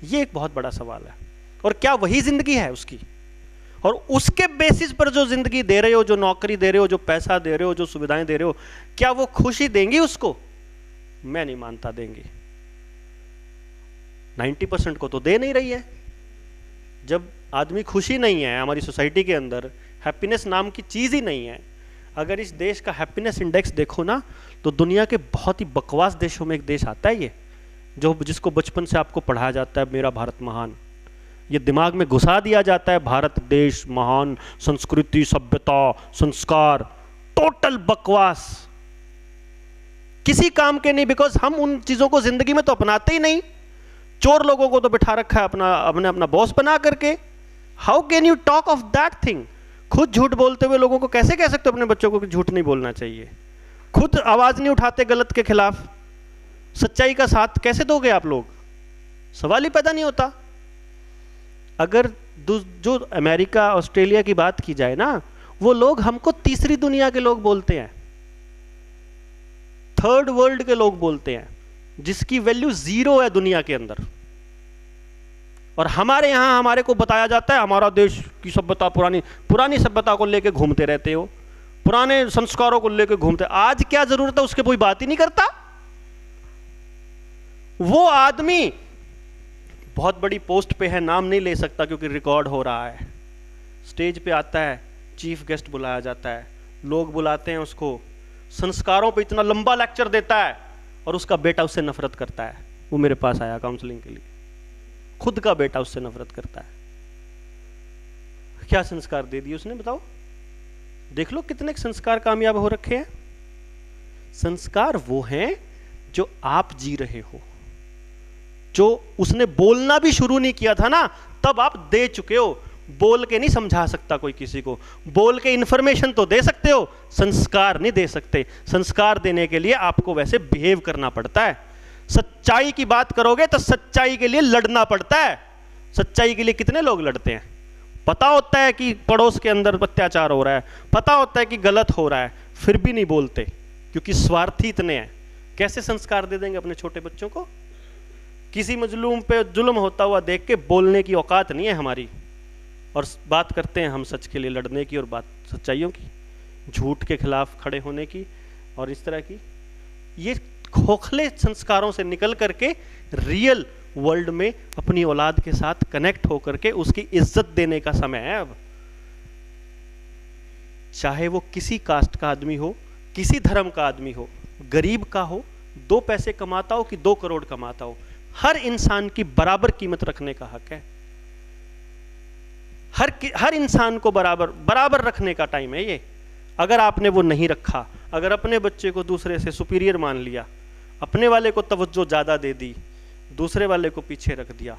ये एक बहुत बड़ा सवाल है। और क्या वही जिंदगी है उसकी? और उसके बेसिस पर जो जिंदगी दे रहे हो, जो नौकरी दे रहे हो, जो पैसा दे रहे हो, जो सुविधाएं दे रहे हो, क्या वो खुशी देंगी उसको? मैं नहीं मानता देंगी। 90% को तो दे नहीं रही है। जब आदमी खुशी नहीं है, हमारी सोसाइटी के अंदर हैप्पीनेस नाम की चीज ही नहीं है। अगर इस देश का हैप्पीनेस इंडेक्स देखो ना, तो दुनिया के बहुत ही बकवास देशों में एक देश आता है ये, जिसको बचपन से आपको पढ़ाया जाता है मेरा भारत महान। ये दिमाग में घुसा दिया जाता है भारत देश महान, संस्कृति, सभ्यता, संस्कार, टोटल बकवास, किसी काम के नहीं। बिकॉज हम उन चीजों को जिंदगी में तो अपनाते ही नहीं। चोर लोगों को तो बिठा रखा है अपना बॉस बना करके। How can you talk of that thing? खुद झूठ बोलते हुए लोगों को कैसे कह सकते हो अपने बच्चों को कि झूठ नहीं बोलना चाहिए? खुद आवाज नहीं उठाते गलत के खिलाफ, सच्चाई का साथ कैसे दोगे आप लोग? सवाल ही पैदा नहीं होता। अगर जो अमेरिका, ऑस्ट्रेलिया की बात की जाए ना, वो लोग हमको तीसरी दुनिया के लोग बोलते हैं, थर्ड वर्ल्ड के लोग बोलते हैं, जिसकी वैल्यू 0 है दुनिया के अंदर। और हमारे यहां हमारे को बताया जाता है हमारा देश की सभ्यता पुरानी सभ्यता को लेके घूमते रहते हो, पुराने संस्कारों को लेके घूमते। आज क्या जरूरत है उसके? कोई बात ही नहीं करता। वो आदमी बहुत बड़ी पोस्ट पे है, नाम नहीं ले सकता क्योंकि रिकॉर्ड हो रहा है, स्टेज पे आता है, चीफ गेस्ट बुलाया जाता है, लोग बुलाते हैं उसको, संस्कारों पे इतना लंबा लेक्चर देता है, और उसका बेटा उससे नफरत करता है। वो मेरे पास आया काउंसलिंग के लिए, खुद का बेटा उससे नफरत करता है। क्या संस्कार दे दिए उसने, बताओ? देख लो कितने संस्कार कामयाब हो रखे हैं। संस्कार वो हैं जो आप जी रहे हो, जो उसने बोलना भी शुरू नहीं किया था ना, तब आप दे चुके हो। बोल के नहीं समझा सकता कोई किसी को, बोल के इंफॉर्मेशन तो दे सकते हो, संस्कार नहीं दे सकते। संस्कार देने के लिए आपको वैसे बिहेव करना पड़ता है। सच्चाई की बात करोगे तो सच्चाई के लिए लड़ना पड़ता है। सच्चाई के लिए कितने लोग लड़ते हैं? पता होता है कि पड़ोस के अंदर अत्याचार हो रहा है, पता होता है कि गलत हो रहा है, फिर भी नहीं बोलते क्योंकि स्वार्थी इतने हैं। कैसे संस्कार दे देंगे अपने छोटे बच्चों को? किसी मजलूम पे जुल्म होता हुआ देख के बोलने की औकात नहीं है हमारी, और बात करते हैं हम सच के लिए लड़ने की, और बात सच्चाइयों की, झूठ के खिलाफ खड़े होने की, और इस तरह की। ये खोखले संस्कारों से निकल करके रियल वर्ल्ड में अपनी औलाद के साथ कनेक्ट होकर के उसकी इज्जत देने का समय है अब। चाहे वो किसी कास्ट का आदमी हो, किसी धर्म का आदमी हो, गरीब का हो, 2 पैसे कमाता हो कि 2 करोड़ कमाता हो, हर इंसान की बराबर कीमत रखने का हक है। हर इंसान को बराबर रखने का टाइम है ये। अगर आपने वो नहीं रखा, अगर अपने बच्चे को दूसरे से सुपीरियर मान लिया, अपने वाले को तवज्जो ज्यादा दे दी, दूसरे वाले को पीछे रख दिया,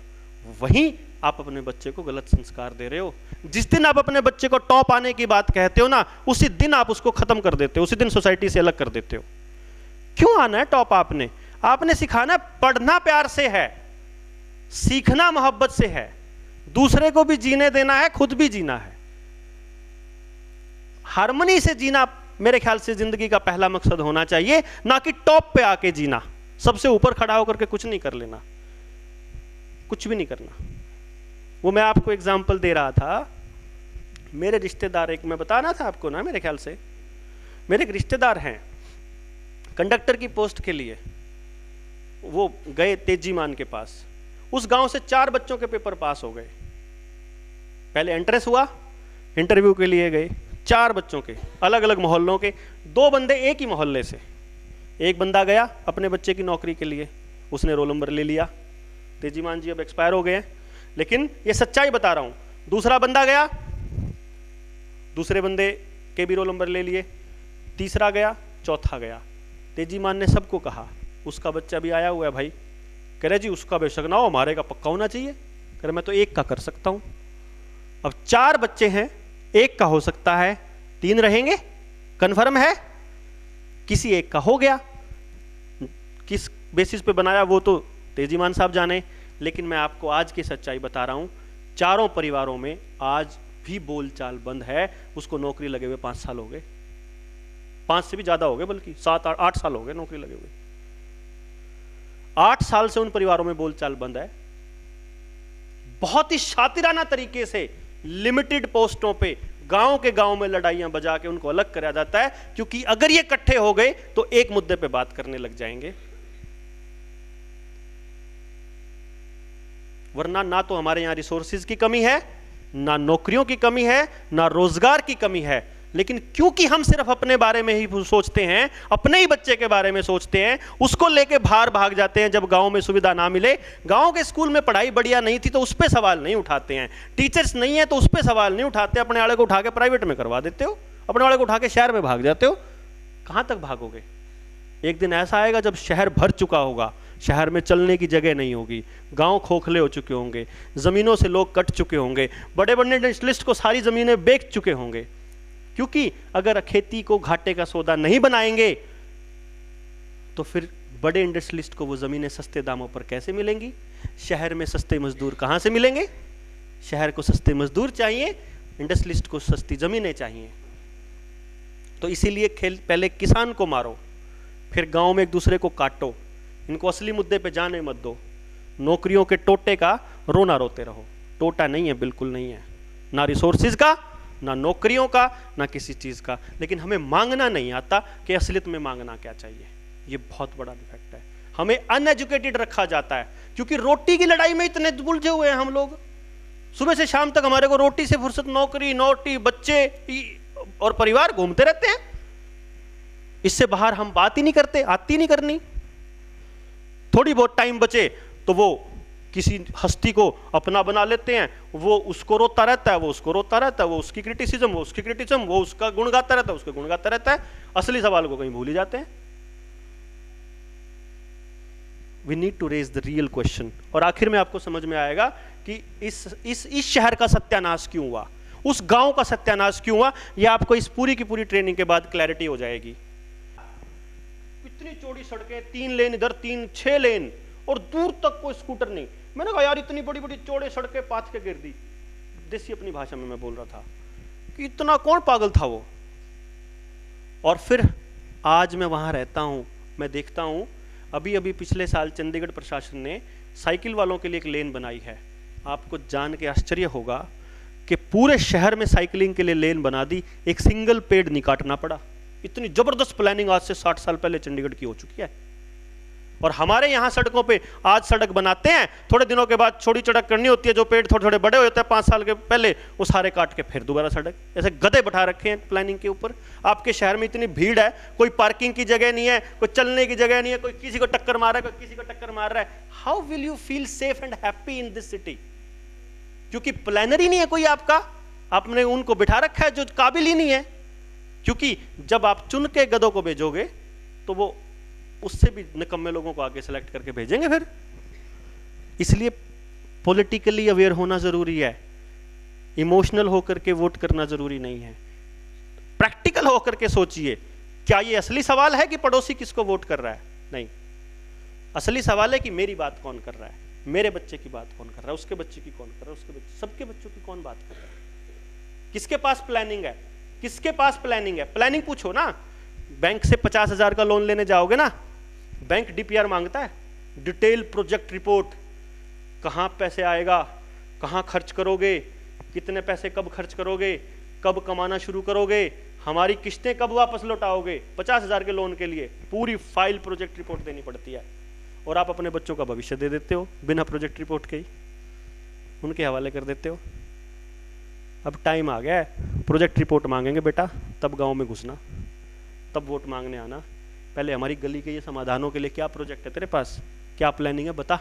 वहीं आप अपने बच्चे को गलत संस्कार दे रहे हो। जिस दिन आप अपने बच्चे को टॉप आने की बात कहते हो ना, उसी दिन आप उसको खत्म कर देते हो, उसी दिन सोसाइटी से अलग कर देते हो। क्यों आना है टॉप? आपने सिखाना पढ़ना प्यार से है, सीखना मोहब्बत से है, दूसरे को भी जीने देना है, खुद भी जीना है। हार्मनी से जीना मेरे ख्याल से जिंदगी का पहला मकसद होना चाहिए, ना कि टॉप पे आके जीना, सबसे ऊपर खड़ा होकर के कुछ नहीं कर लेना, कुछ भी नहीं करना। वो मैं आपको एग्जांपल दे रहा था, मेरे रिश्तेदार, एक मैं बताना था आपको ना, मेरे ख्याल से मेरे एक रिश्तेदार हैं, कंडक्टर की पोस्ट के लिए वो गए तेजीमान के पास। उस गांव से 4 बच्चों के पेपर पास हो गए। पहले एंट्रेंस हुआ, इंटरव्यू के लिए गए, 4 बच्चों के, अलग अलग मोहल्लों के, 2 बंदे एक ही मोहल्ले से। एक बंदा गया अपने बच्चे की नौकरी के लिए, उसने रोल नंबर ले लिया। तेजीमान जी अब एक्सपायर हो गए हैं, लेकिन ये सच्चाई बता रहा हूं। दूसरा बंदा गया, दूसरे बंदे के भी रोल नंबर ले लिए, तीसरा गया, चौथा गया। तेजीमान ने सबको कहा, उसका बच्चा भी आया हुआ है भाई। कह रहे जी उसका बेशक ना हो, हमारे का पक्का होना चाहिए। कह रहे मैं तो एक का कर सकता हूं। अब 4 बच्चे हैं, एक का हो सकता है, 3 रहेंगे, कंफर्म है? किसी एक का हो गया। किस बेसिस पे बनाया वो तो तेजीमान साहब जाने, लेकिन मैं आपको आज की सच्चाई बता रहा हूं। 4 परिवारों में आज भी बोलचाल बंद है। उसको नौकरी लगे हुए 5 साल हो गए, 5 से भी ज्यादा हो गए, बल्कि 7-8 साल हो गए नौकरी लगे हुए। 8 साल से उन परिवारों में बोलचाल बंद है। बहुत ही शातिराना तरीके से लिमिटेड पोस्टों पे गांव के गांव में लड़ाइयां बजा के उनको अलग कराया जाता है, क्योंकि अगर ये इकट्ठे हो गए तो एक मुद्दे पे बात करने लग जाएंगे। वरना ना तो हमारे यहां रिसोर्सेज की कमी है, ना नौकरियों की कमी है, ना रोजगार की कमी है, लेकिन क्योंकि हम सिर्फ अपने बारे में ही सोचते हैं, अपने ही बच्चे के बारे में सोचते हैं, उसको लेके बाहर भाग जाते हैं। जब गांव में सुविधा ना मिले, गांव के स्कूल में पढ़ाई बढ़िया नहीं थी तो उस पर सवाल नहीं उठाते हैं, टीचर्स नहीं है तो उस पर सवाल नहीं उठाते, अपने वाले को उठा के प्राइवेट में करवा देते हो, अपने वाले को उठा के शहर में भाग जाते हो। कहां तक भागोगे? एक दिन ऐसा आएगा जब शहर भर चुका होगा, शहर में चलने की जगह नहीं होगी, गांव खोखले हो चुके होंगे, जमीनों से लोग कट चुके होंगे, बड़े बड़े इंडस्ट्रियलिस्ट को सारी जमीनें बेच चुके होंगे, क्योंकि अगर खेती को घाटे का सौदा नहीं बनाएंगे तो फिर बड़े इंडस्ट्रियलिस्ट को वो जमीनें सस्ते दामों पर कैसे मिलेंगी? शहर में सस्ते मजदूर कहां से मिलेंगे? शहर को सस्ते मजदूर चाहिए, इंडस्ट्रियलिस्ट को सस्ती जमीनें चाहिए। तो इसीलिए पहले किसान को मारो, फिर गांव में एक दूसरे को काटो, इनको असली मुद्दे पे जाने मत दो। नौकरियों के टोटे का रोना रोते रहो। टोटा नहीं है, बिल्कुल नहीं है, ना रिसोर्सेज का, ना नौकरियों का, ना किसी चीज का। लेकिन हमें मांगना नहीं आता कि असलियत में मांगना क्या चाहिए। ये बहुत बड़ा डिफेक्ट है। हमें अनएजुकेटेड रखा जाता है, क्योंकि रोटी की लड़ाई में इतने उलझे हुए हैं हम लोग। सुबह से शाम तक हमारे को रोटी से फुर्सत, नौकरी, नोटी, बच्चे और परिवार घूमते रहते हैं। इससे बाहर हम बात ही नहीं करते, आती नहीं करनी। थोड़ी बहुत टाइम बचे तो वो किसी हस्ती को अपना बना लेते हैं, वो उसको रोता रहता है, वो उसको रोता रहता है, वो उसकी क्रिटिसिज्म, वो उसकी क्रिटिसिज्म, वो उसका गुण गाता रहता है, उसके गुण गाता रहता है, असली सवाल को कहीं भूल ही जाते हैं। We need to raise the real question. और आखिर में आपको समझ में आएगा कि इस शहर का सत्यानाश क्यों हुआ, उस गांव का सत्यानाश क्यों हुआ। यह आपको इस पूरी की पूरी ट्रेनिंग के बाद क्लैरिटी हो जाएगी। इतनी चौड़ी सड़कें, 3 लेन इधर, 6 लेन, और दूर तक कोई स्कूटर नहीं। मैंने कहा यार इतनी बड़ी बड़ी चौड़े सड़कें पाथ के गिर दी। देसी अपनी भाषा में मैं बोल रहा था कि इतना कौन पागल था वो। और फिर आज मैं वहां रहता हूं, मैं देखता हूं, अभी अभी पिछले साल चंडीगढ़ प्रशासन ने साइकिल वालों के लिए एक लेन बनाई है। आपको जान के आश्चर्य होगा कि पूरे शहर में साइकिलिंग के लिए लेन बना दी, एक सिंगल पेड़ नहीं काटना पड़ा। इतनी जबरदस्त प्लानिंग आज से 60 साल पहले चंडीगढ़ की हो चुकी है। और हमारे यहां सड़कों पे आज सड़क बनाते हैं, थोड़े दिनों के बाद छोड़ी चड़क करनी होती है, जो पेड़ थोड़े थोड़े बड़े होते हैं 5 साल के पहले, वो सारे काट के फिर दोबारा सड़क। ऐसे गधे बैठा रखे हैं प्लानिंग के ऊपर। आपके शहर में इतनी भीड़ है, कोई पार्किंग की जगह नहीं है, कोई चलने की जगह नहीं है, कोई किसी को टक्कर मार रहा है, कोई किसी को टक्कर मार रहा है। How will you feel safe and happy in this city? क्योंकि प्लानर ही नहीं है कोई आपका, आपने उनको बिठा रखा है जो काबिल ही नहीं है। क्योंकि जब आप चुन के गधों को भेजोगे तो वो उससे भी निकम्मे लोगों को आगे सेलेक्ट करके भेजेंगे फिर। इसलिए पॉलिटिकली अवेयर होना जरूरी है, इमोशनल होकर के वोट करना जरूरी नहीं है। प्रैक्टिकल होकर के सोचिए, क्या ये असली सवाल है कि पड़ोसी किसको वोट कर रहा है? नहीं, असली सवाल है कि मेरी बात कौन कर रहा है, मेरे बच्चे की बात कौन कर रहा है, उसके बच्चे की कौन कर रहा है, उसके बच्चे, सबके बच्चों की कौन बात कर रहा है, किसके पास प्लानिंग है, किसके पास प्लानिंग है। प्लानिंग पूछो ना। बैंक से 50,000 का लोन लेने जाओगे ना, बैंक डीपीआर मांगता है, डिटेल प्रोजेक्ट रिपोर्ट, कहां पैसे आएगा, कहां खर्च करोगे, कितने पैसे कब खर्च करोगे, कब कमाना शुरू करोगे, हमारी किस्तें कब वापस लौटाओगे। 50,000 के लोन के लिए पूरी फाइल प्रोजेक्ट रिपोर्ट देनी पड़ती है। और आप अपने बच्चों का भविष्य दे देते हो बिना प्रोजेक्ट रिपोर्ट के ही, उनके हवाले कर देते हो। अब टाइम आ गया है, प्रोजेक्ट रिपोर्ट मांगेंगे बेटा, तब गांव में घुसना, तब वोट मांगने आना। पहले हमारी गली के ये समाधानों के लिए क्या प्रोजेक्ट है तेरे पास, क्या प्लानिंग है बता,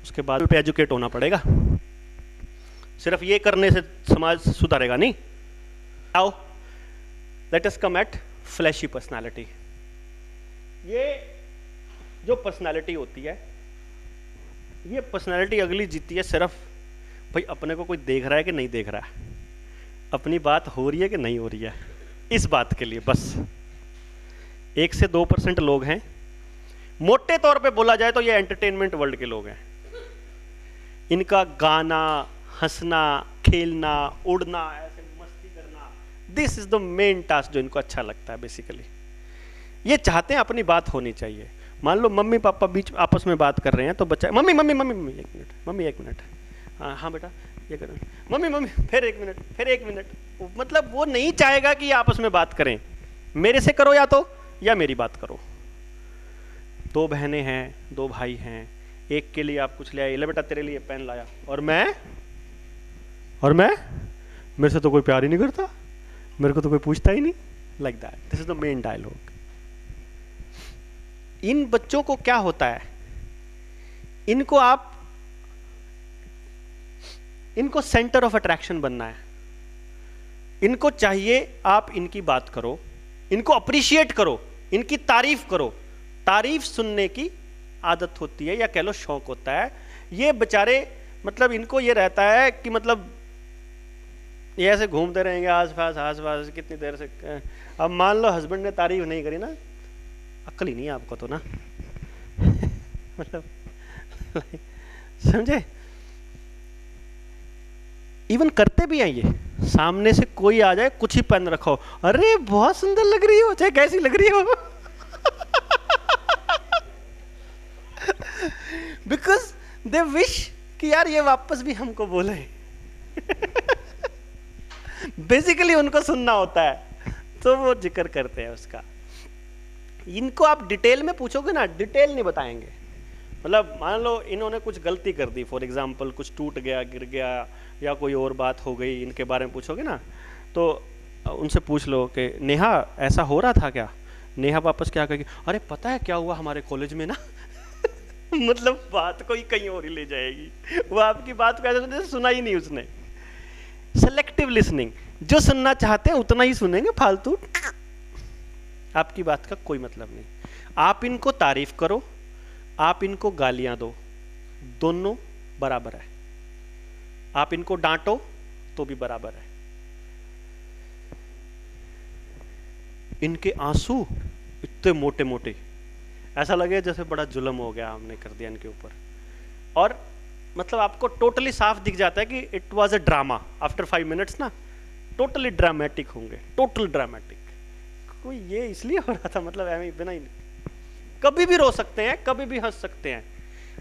उसके बाद पे एजुकेट होना पड़ेगा। सिर्फ ये करने से समाज सुधरेगा नहीं। आओ लेट अस कम एट फ्लैशी पर्सनालिटी। ये जो पर्सनालिटी होती है, ये पर्सनालिटी अगली जीती है सिर्फ भाई अपने को कोई देख रहा है कि नहीं देख रहा है, अपनी बात हो रही है कि नहीं हो रही है, इस बात के लिए बस। 1 से 2% लोग हैं, मोटे तौर पे बोला जाए तो ये एंटरटेनमेंट वर्ल्ड के लोग हैं। इनका गाना, हंसना, खेलना, उड़ना, ऐसे मस्ती करना, this is the main task जो इनको अच्छा लगता है बेसिकली। ये चाहते हैं अपनी बात होनी चाहिए। मान लो मम्मी पापा बीच आपस में बात कर रहे हैं तो बच्चा mummy mummy mummy mummy 1 minute, mummy 1 minute, हाँ हाँ बेटा ये करो, मम्मी मम्मी फिर 1 मिनट, फिर 1 मिनट। मतलब वो नहीं चाहेगा कि आपस में बात करें, मेरे से करो या मेरी बात करो। 2 बहनें हैं, 2 भाई हैं, एक के लिए आप कुछ ले आए, ले बेटा तेरे लिए पेन लाया, और मैं मेरे से तो कोई प्यार ही नहीं करता, मेरे को तो कोई पूछता ही नहीं। Like that, this is the main dialogue. इन बच्चों को क्या होता है, इनको सेंटर ऑफ अट्रैक्शन बनना है। इनको चाहिए आप इनकी बात करो, इनको अप्रिशिएट करो, इनकी तारीफ करो। तारीफ सुनने की आदत होती है, या कह लो शौक होता है। ये बेचारे मतलब इनको ये रहता है कि मतलब ये ऐसे घूमते रहेंगे आस-पास कितनी देर से। अब मान लो हस्बैंड ने तारीफ नहीं करी ना, अक्ल ही नहीं है आपको तो ना मतलब समझे। इवन करते भी हैं ये, सामने से कोई आ जाए कुछ ही पहन रखा हो, अरे बहुत सुंदर लग रही हो, चाहे कैसी लग रही हो बिकॉज दे विश कि यार ये वापस भी हमको बोले बेसिकली उनको सुनना होता है, तो वो जिक्र करते हैं उसका। इनको आप डिटेल में पूछोगे ना, डिटेल नहीं बताएंगे। मतलब मान लो इन्होंने कुछ गलती कर दी, फॉर एग्जाम्पल कुछ टूट गया, गिर गया, या कोई और बात हो गई, इनके बारे में पूछोगे ना, तो उनसे पूछ लो कि नेहा ऐसा हो रहा था क्या। नेहा वापस क्या कहेगी, अरे पता है क्या हुआ हमारे कॉलेज में ना मतलब बात कोई कहीं और ही ले जाएगी, वो आपकी बात को ऐसे सुना ही नहीं उसने। सेलेक्टिव लिसनिंग, जो सुनना चाहते हैं उतना ही सुनेंगे, फालतू आपकी बात का कोई मतलब नहीं। आप इनको तारीफ करो, आप इनको गालियां दो, दोनों बराबर है। आप इनको डांटो तो भी बराबर है। इनके आंसू इतने मोटे मोटे, ऐसा लगे जैसे बड़ा जुल्म हो गया हमने कर दिया इनके ऊपर, और मतलब आपको टोटली साफ दिख जाता है कि it was a drama. After 5 minutes ना टोटली ड्रामेटिक होंगे, टोटल ड्रामेटिक। कोई ये इसलिए हो रहा था, मतलब ऐਵੇਂ बिना ही, कभी भी रो सकते हैं, कभी भी हंस सकते हैं।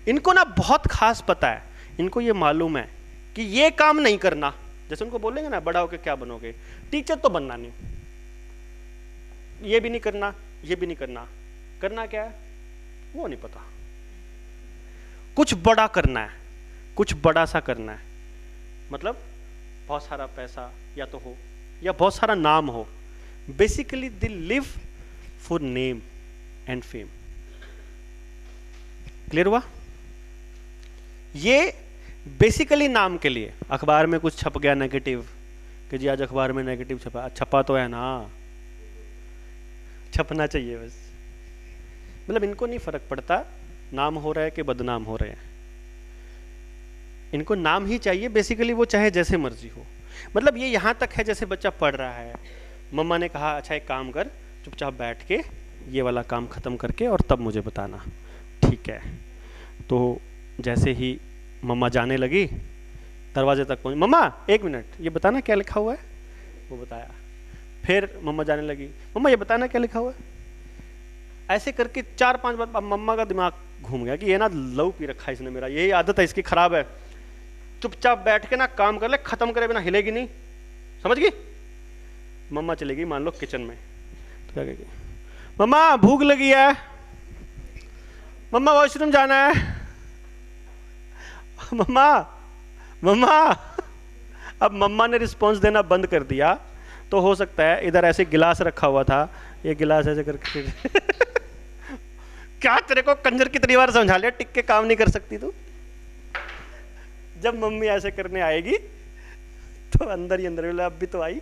इनको ना बहुत खास पता है, इनको ये मालूम है कि ये काम नहीं करना। जैसे उनको बोलेंगे ना बड़ा होके क्या बनोगे, टीचर तो बनना नहीं, ये भी नहीं करना, ये भी नहीं करना, करना क्या है वो नहीं पता। कुछ बड़ा करना है, कुछ बड़ा सा करना है, मतलब बहुत सारा पैसा या तो हो, या बहुत सारा नाम हो। Basically they live for name and fame. Clear हुआ। ये बेसिकली नाम के लिए, अखबार में कुछ छप गया नेगेटिव कि जी आज अखबार में नेगेटिव छपा, छपा तो है ना, छपना चाहिए बस। मतलब इनको नहीं फर्क पड़ता नाम हो रहा है कि बदनाम हो रहे हैं, इनको नाम ही चाहिए। बेसिकली वो चाहे जैसे मर्जी हो। मतलब ये यहाँ तक है, जैसे बच्चा पढ़ रहा है, मम्मा ने कहा अच्छा एक काम कर, चुपचाप बैठ के ये वाला काम ख़त्म करके और तब मुझे बताना, ठीक है। तो जैसे ही मम्मा जाने लगी, दरवाजे तक पहुँची, मम्मा 1 मिनट ये बताना क्या लिखा हुआ है, वो बताया। फिर मम्मा जाने लगी, मम्मा ये बताना क्या लिखा हुआ है। ऐसे करके 4-5 बार अब मम्मा का दिमाग घूम गया कि ये ना लहू पी रखा है इसने मेरा, यही आदत है इसकी खराब है, चुपचाप बैठ के ना काम कर ले, खत्म करे बिना हिलेगी नहीं, समझ गई। मम्मा चली गई मान लो किचन में, तो क्या कहेगी, मम्मा भूख लगी है, मम्मा वॉशरूम जाना है, मम्मा मम्मा। अब मम्मा ने रिस्पॉन्स देना बंद कर दिया, तो हो सकता है इधर ऐसे गिलास रखा हुआ था, ये गिलास ऐसे करके क्या तेरे को कंजर कितनी बार समझा लिया, टिक के काम नहीं कर सकती तू। जब मम्मी ऐसे करने आएगी तो अंदर ही अंदर बोला अब भी तो आई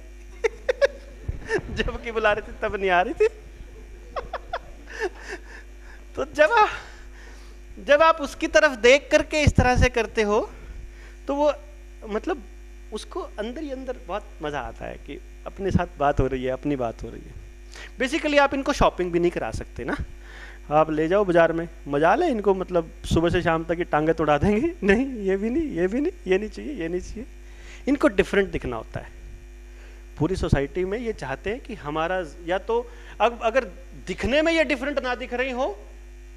जब की बुला रही थी तब नहीं आ रही थी तो जब आप उसकी तरफ देख करके इस तरह से करते हो, तो वो मतलब उसको अंदर ही अंदर बहुत मजा आता है कि अपने साथ बात हो रही है, अपनी बात हो रही है। बेसिकली आप इनको शॉपिंग भी नहीं करा सकते ना, आप ले जाओ बाजार में, मजा ले इनको, मतलब सुबह से शाम तक की टांगे तोड़ा देंगे, नहीं ये भी नहीं, ये भी नहीं, ये नहीं चाहिए, ये नहीं चाहिए। इनको डिफरेंट दिखना होता है। पूरी सोसाइटी में ये चाहते हैं कि हमारा, या तो अगर दिखने में ये डिफरेंट ना दिख रही हो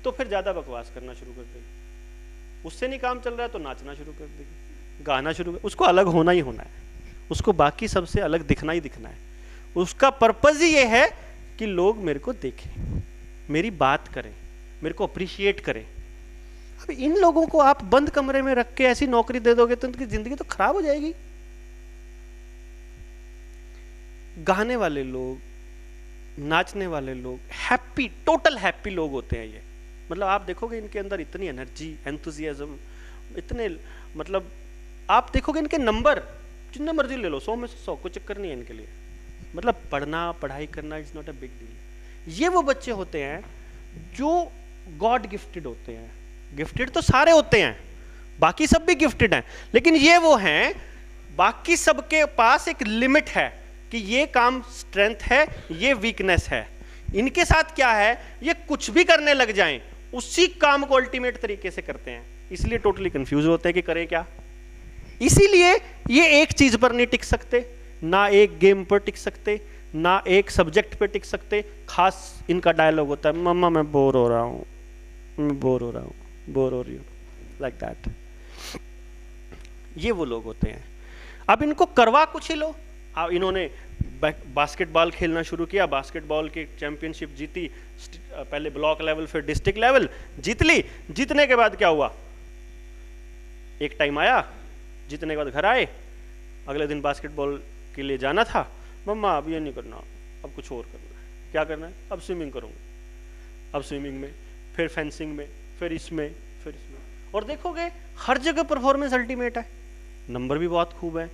तो फिर ज्यादा बकवास करना शुरू कर देगी, उससे नहीं काम चल रहा है तो नाचना शुरू कर देगी। गाना शुरू, उसको अलग होना ही होना है, उसको बाकी सबसे अलग दिखना ही दिखना है। उसका पर्पज ही ये है कि लोग मेरे को देखें, मेरी बात करें, मेरे को अप्रिशिएट करें। अब इन लोगों को आप बंद कमरे में रख के ऐसी नौकरी दे दोगे तो उनकी जिंदगी तो खराब हो जाएगी। गाने वाले लोग, नाचने वाले लोग, हैप्पी, टोटल हैप्पी लोग होते हैं ये। मतलब आप देखोगे इनके अंदर इतनी एनर्जी, एंथुजियाज्म, इतने, मतलब आप देखोगे इनके नंबर जितने मर्जी ले लो, 100 में से 100, कोई चक्कर नहीं है इनके लिए। मतलब पढ़ना, पढ़ाई करना is not a big deal. ये वो बच्चे होते हैं जो गॉड गिफ्टेड होते हैं। गिफ्टेड तो सारे होते हैं, बाकी सब भी गिफ्टेड हैं, लेकिन ये वो हैं, बाकी सबके पास एक लिमिट है कि ये काम स्ट्रेंथ है, ये वीकनेस है। इनके साथ क्या है, ये कुछ भी करने लग जाएं, उसी काम को अल्टीमेट तरीके से करते हैं, इसलिए टोटली कंफ्यूज होते हैं कि करें क्या। इसीलिए ये एक चीज पर नहीं टिक सकते, ना एक गेम पर टिक सकते, ना एक सब्जेक्ट पे टिक सकते। खास इनका डायलॉग होता है, मम्मा मैं बोर हो रहा हूँ, मैं बोर हो रहा हूँ, बोर हो रही हूँ, लाइक दैट। ये वो लोग होते हैं। अब इनको करवा कुछ ही लो। अब इन्होंने बास्केटबॉल खेलना शुरू किया, बास्केटबॉल की चैंपियनशिप जीती, पहले ब्लॉक लेवल फिर डिस्ट्रिक्ट लेवल जीत ली। जीतने के बाद क्या हुआ, एक टाइम आया, जीतने के बाद घर आए, अगले दिन बास्केटबॉल के लिए जाना था, मम्मा अब ये नहीं करना, अब कुछ और करना है। क्या करना है, अब स्विमिंग करूँगा। अब स्विमिंग में, फिर फेंसिंग में, फिर इसमें, फिर इसमें, और देखोगे हर जगह परफॉर्मेंस अल्टीमेट है, नंबर भी बहुत खूब है,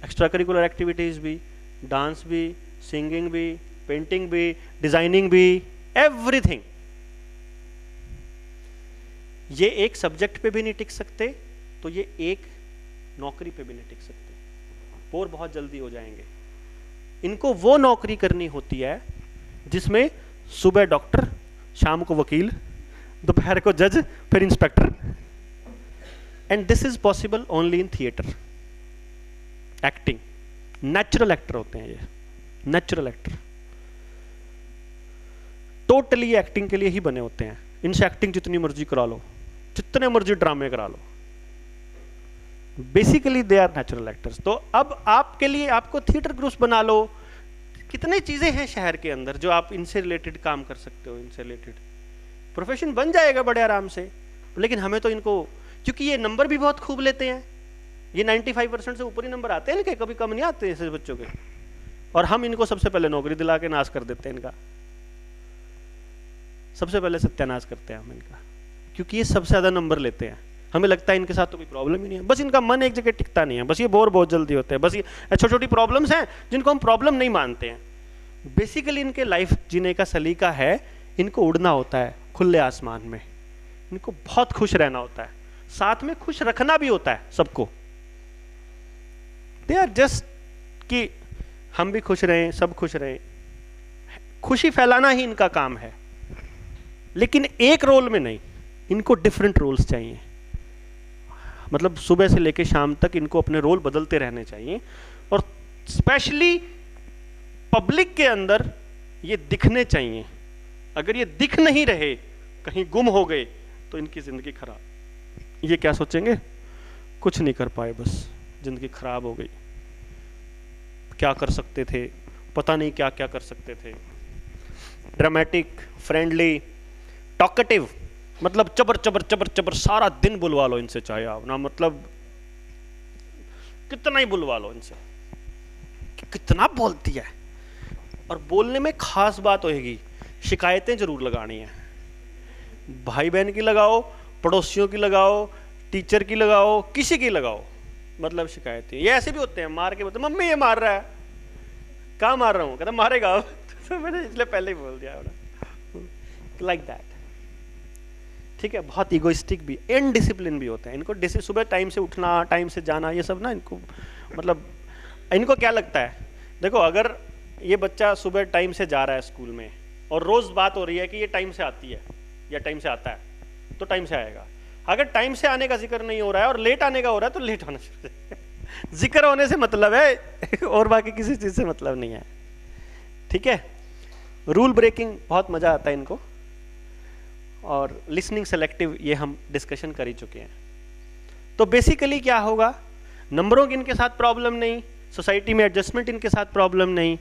एक्स्ट्रा करिकुलर एक्टिविटीज भी, डांस भी, सिंगिंग भी, पेंटिंग भी, डिजाइनिंग भी, एवरीथिंग। ये एक सब्जेक्ट पे भी नहीं टिक सकते, तो ये एक नौकरी पे भी नहीं टिक सकते, बोर बहुत जल्दी हो जाएंगे। इनको वो नौकरी करनी होती है जिसमें सुबह डॉक्टर, शाम को वकील, दोपहर को जज, फिर inspector. And this is possible only in theatre, acting. Natural actor होते हैं ये, नेचुरल एक्टर टोटली एक्टिंग के लिए ही बने होते हैं। इनसे एक्टिंग जितनी मर्जी करा लो, जितने मर्जी ड्रामे करा लो, basically they are natural actors. तो अब आपके लिए, आपको थिएटर ग्रुप्स बना लो, कितनी चीजें हैं शहर के अंदर जो आप इनसे रिलेटेड काम कर सकते हो, इनसे रिलेटेड प्रोफेशन बन जाएगा बड़े आराम से। लेकिन हमें तो इनको, क्योंकि ये नंबर भी बहुत खूब लेते हैं, ये 95% से ऊपर ही नंबर आते हैं इनके, कभी कम नहीं आते ऐसे बच्चों के, और हम इनको सबसे पहले नौकरी दिला के नाश कर देते हैं इनका, सबसे पहले सत्यानाश करते हैं हम इनका, क्योंकि ये सबसे ज्यादा नंबर लेते हैं। हमें लगता है इनके साथ तो कोई प्रॉब्लम ही नहीं है, बस इनका मन एक जगह टिकता नहीं है, बस ये बोर बहुत जल्दी होते हैं, बस ये छोटी छोटी प्रॉब्लम्स हैं जिनको हम प्रॉब्लम नहीं मानते हैं। बेसिकली इनके लाइफ जीने का सलीका है, इनको उड़ना होता है खुले आसमान में, इनको बहुत खुश रहना होता है, साथ में खुश रखना भी होता है सबको। दे आर जस्ट कि हम भी खुश रहें, सब खुश रहें, खुशी फैलाना ही इनका काम है, लेकिन एक रोल में नहीं, इनको डिफरेंट रोल्स चाहिए। मतलब सुबह से लेकर शाम तक इनको अपने रोल बदलते रहने चाहिए, और स्पेशली पब्लिक के अंदर ये दिखने चाहिए। अगर ये दिख नहीं रहे, कहीं गुम हो गए, तो इनकी जिंदगी खराब। ये क्या सोचेंगे, कुछ नहीं कर पाए, बस जिंदगी खराब हो गई, क्या कर सकते थे, पता नहीं क्या क्या कर सकते थे। ड्रामेटिक, फ्रेंडली, टॉकेटिव, मतलब चबर चबर चबर चबर, सारा दिन बुलवा लो इनसे, चाहे आप ना, मतलब कितना ही बुलवा लो इनसे, कितना बोलती है। और बोलने में खास बात होगी, शिकायतें जरूर लगानी है, भाई बहन की लगाओ, पड़ोसियों की लगाओ, टीचर की लगाओ, किसी की लगाओ, मतलब शिकायतें। ये ऐसे भी होते हैं, मार के बोलते मम्मी ये मार रहा है, कहाँ मार रहा हूँ, कहता मारेगा तो मैंने इसलिए पहले ही बोल दिया, लाइक दैट। ठीक है, बहुत इगोइस्टिक भी, इनडिसिप्लिन भी होते हैं इनको। सुबह टाइम से उठना, टाइम से जाना, ये सब ना इनको, मतलब इनको क्या लगता है, देखो अगर ये बच्चा सुबह टाइम से जा रहा है स्कूल में, और रोज बात हो रही है कि ये टाइम से आती है या टाइम से आता है, तो टाइम से आएगा। अगर टाइम से आने का जिक्र नहीं हो रहा है और लेट आने का हो रहा है, तो लेट होना चाहिए। जिक्र होने से मतलब है और बाकी किसी चीज से मतलब नहीं है। ठीक है, रूल ब्रेकिंग बहुत मजा आता है इनको, और लिसनिंग सेलेक्टिव, ये हम डिस्कशन कर ही चुके हैं। तो बेसिकली क्या होगा, नंबरों की इनके साथ प्रॉब्लम नहीं, सोसाइटी में एडजस्टमेंट इनके साथ प्रॉब्लम नहीं,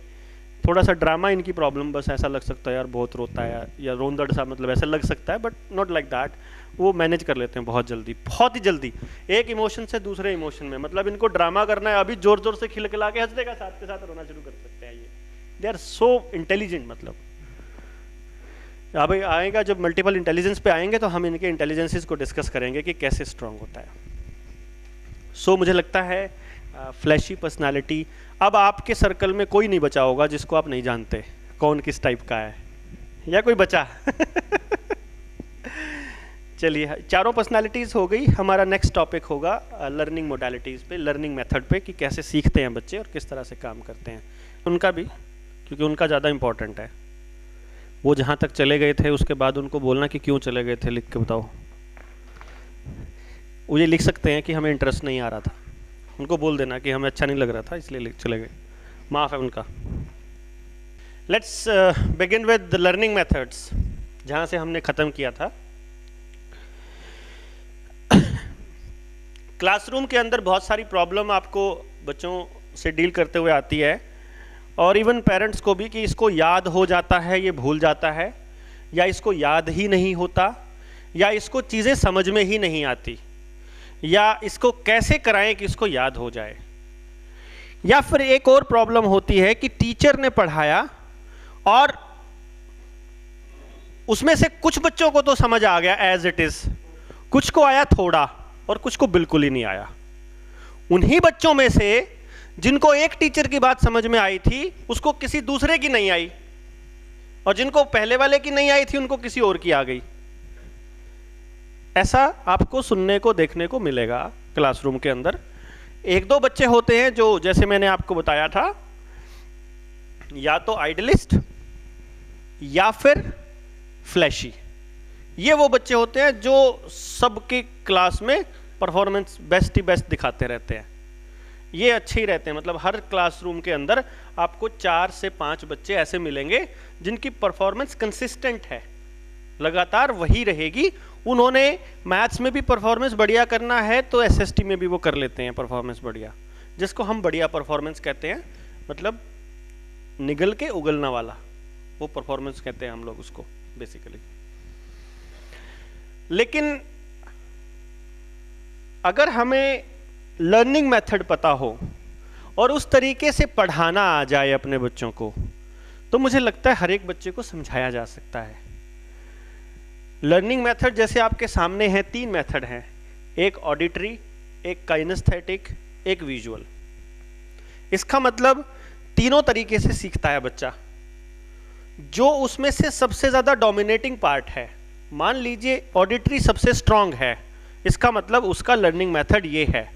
थोड़ा सा ड्रामा इनकी प्रॉब्लम, बस ऐसा लग सकता है यार बहुत रोता है या रोंदड़ सा, मतलब ऐसा लग सकता है, बट नॉट लाइक दैट। वो मैनेज कर लेते हैं बहुत जल्दी, बहुत ही जल्दी, एक इमोशन से दूसरे इमोशन में। मतलब इनको ड्रामा करना है, अभी जोर जोर से खिलखिला के हंस देगा, साथ के साथ रोना शुरू कर सकते हैं। ये दे आर सो इंटेलिजेंट। मतलब अब आएगा जब मल्टीपल इंटेलिजेंस पे आएंगे तो हम इनके इंटेलिजेंसेस को डिस्कस करेंगे कि कैसे स्ट्रांग होता है। सो मुझे लगता है फ्लैशी पर्सनालिटी, अब आपके सर्कल में कोई नहीं बचा होगा जिसको आप नहीं जानते कौन किस टाइप का है, या कोई बचा? चलिए, चारों पर्सनालिटीज़ हो गई। हमारा नेक्स्ट टॉपिक होगा लर्निंग मोडालिटीज़ पे, लर्निंग मेथड पे, कि कैसे सीखते हैं बच्चे और किस तरह से काम करते हैं उनका भी, क्योंकि उनका ज़्यादा इम्पोर्टेंट है। वो जहाँ तक चले गए थे उसके बाद उनको बोलना कि क्यों चले गए थे, लिख के बताओ। वो ये लिख सकते हैं कि हमें इंटरेस्ट नहीं आ रहा था, उनको बोल देना कि हमें अच्छा नहीं लग रहा था इसलिए चले गए, माफ़ है उनका। Let's begin with the learning methods, जहाँ से हमने ख़त्म किया था। क्लासरूम के अंदर बहुत सारी प्रॉब्लम आपको बच्चों से डील करते हुए आती है, और इवन पेरेंट्स को भी, कि इसको याद हो जाता है, ये भूल जाता है, या इसको याद ही नहीं होता, या इसको चीज़ें समझ में ही नहीं आती, या इसको कैसे कराएं कि इसको याद हो जाए। या फिर एक और प्रॉब्लम होती है कि टीचर ने पढ़ाया और उसमें से कुछ बच्चों को तो समझ आ गया एज इट इज, कुछ को आया थोड़ा और कुछ को बिल्कुल ही नहीं आया। उन्हीं बच्चों में से जिनको एक टीचर की बात समझ में आई थी उसको किसी दूसरे की नहीं आई, और जिनको पहले वाले की नहीं आई थी उनको किसी और की आ गई। ऐसा आपको सुनने को देखने को मिलेगा क्लासरूम के अंदर। एक दो बच्चे होते हैं जो, जैसे मैंने आपको बताया था, या तो आइडलिस्ट या फिर फ्लैशी। ये वो बच्चे होते हैं जो सबकी क्लास में परफॉर्मेंस बेस्ट ही बेस्ट दिखाते रहते हैं। ये अच्छे ही रहते हैं, मतलब हर क्लासरूम के अंदर आपको 4 से 5 बच्चे ऐसे मिलेंगे जिनकी परफॉर्मेंस कंसिस्टेंट है, लगातार वही रहेगी। उन्होंने मैथ्स में भी परफॉर्मेंस बढ़िया करना है तो एसएसटी में भी वो कर लेते हैं परफॉर्मेंस बढ़िया, जिसको हम बढ़िया परफॉर्मेंस कहते हैं, मतलब निगल के उगलना वाला, वो परफॉर्मेंस कहते हैं हम लोग उसको बेसिकली। लेकिन अगर हमें लर्निंग मेथड पता हो और उस तरीके से पढ़ाना आ जाए अपने बच्चों को, तो मुझे लगता है हर एक बच्चे को समझाया जा सकता है। लर्निंग मेथड जैसे आपके सामने हैं, 3 मेथड हैं, एक ऑडिटरी, एक काइनेस्थेटिक, एक विजुअल। इसका मतलब तीनों तरीके से सीखता है बच्चा। जो उसमें से सबसे ज़्यादा डोमिनेटिंग पार्ट है, मान लीजिए ऑडिटरी सबसे स्ट्रांग है, इसका मतलब उसका लर्निंग मेथड ये है।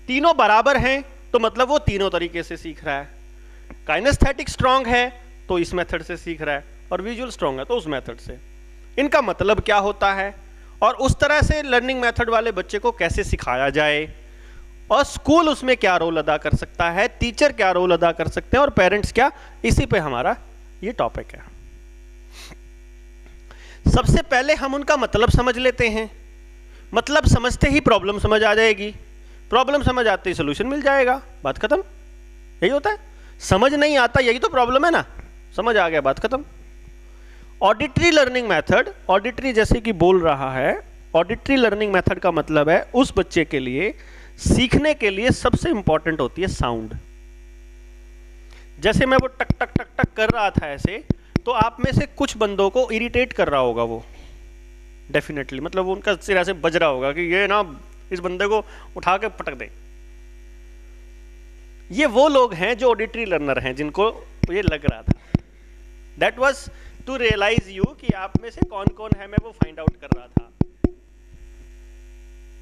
तीनों बराबर हैं तो मतलब वो तीनों तरीके से सीख रहा है। काइनेस्थेटिक स्ट्रांग है तो इस मेथड से सीख रहा है, और विजुअल स्ट्रांग है तो उस मेथड से। इनका मतलब क्या होता है, और उस तरह से लर्निंग मेथड वाले बच्चे को कैसे सिखाया जाए, और स्कूल उसमें क्या रोल अदा कर सकता है, टीचर क्या रोल अदा कर सकते हैं, और पेरेंट्स क्या, इसी पे हमारा ये टॉपिक है। सबसे पहले हम उनका मतलब समझ लेते हैं। मतलब समझते ही प्रॉब्लम समझ आ जाएगी, प्रॉब्लम समझ आते ही सोल्यूशन मिल जाएगा, बात खत्म। यही होता है। समझ नहीं आता, यही तो प्रॉब्लम है ना, समझ आ गया, बात खत्म। ऑडिटरी लर्निंग मेथड, ऑडिटरी जैसे कि बोल रहा है, ऑडिटरी लर्निंग मेथड का मतलब है उस बच्चे के लिए सीखने के लिए सबसे इंपॉर्टेंट होती है साउंड। जैसे मैं वो टक टक टक टक कर रहा था ऐसे, तो आप में से कुछ बंदों को इरिटेट कर रहा होगा वो, डेफिनेटली, मतलब वो उनका सिरा से बज रहा होगा कि ये ना इस बंदे को उठा के पटक दे। ये वो लोग हैं जो ऑडिटरी लर्नर हैं, जिनको ये लग रहा था। That was to realise you कि आप में से कौन कौन है, मैं वो फाइंड आउट कर रहा था।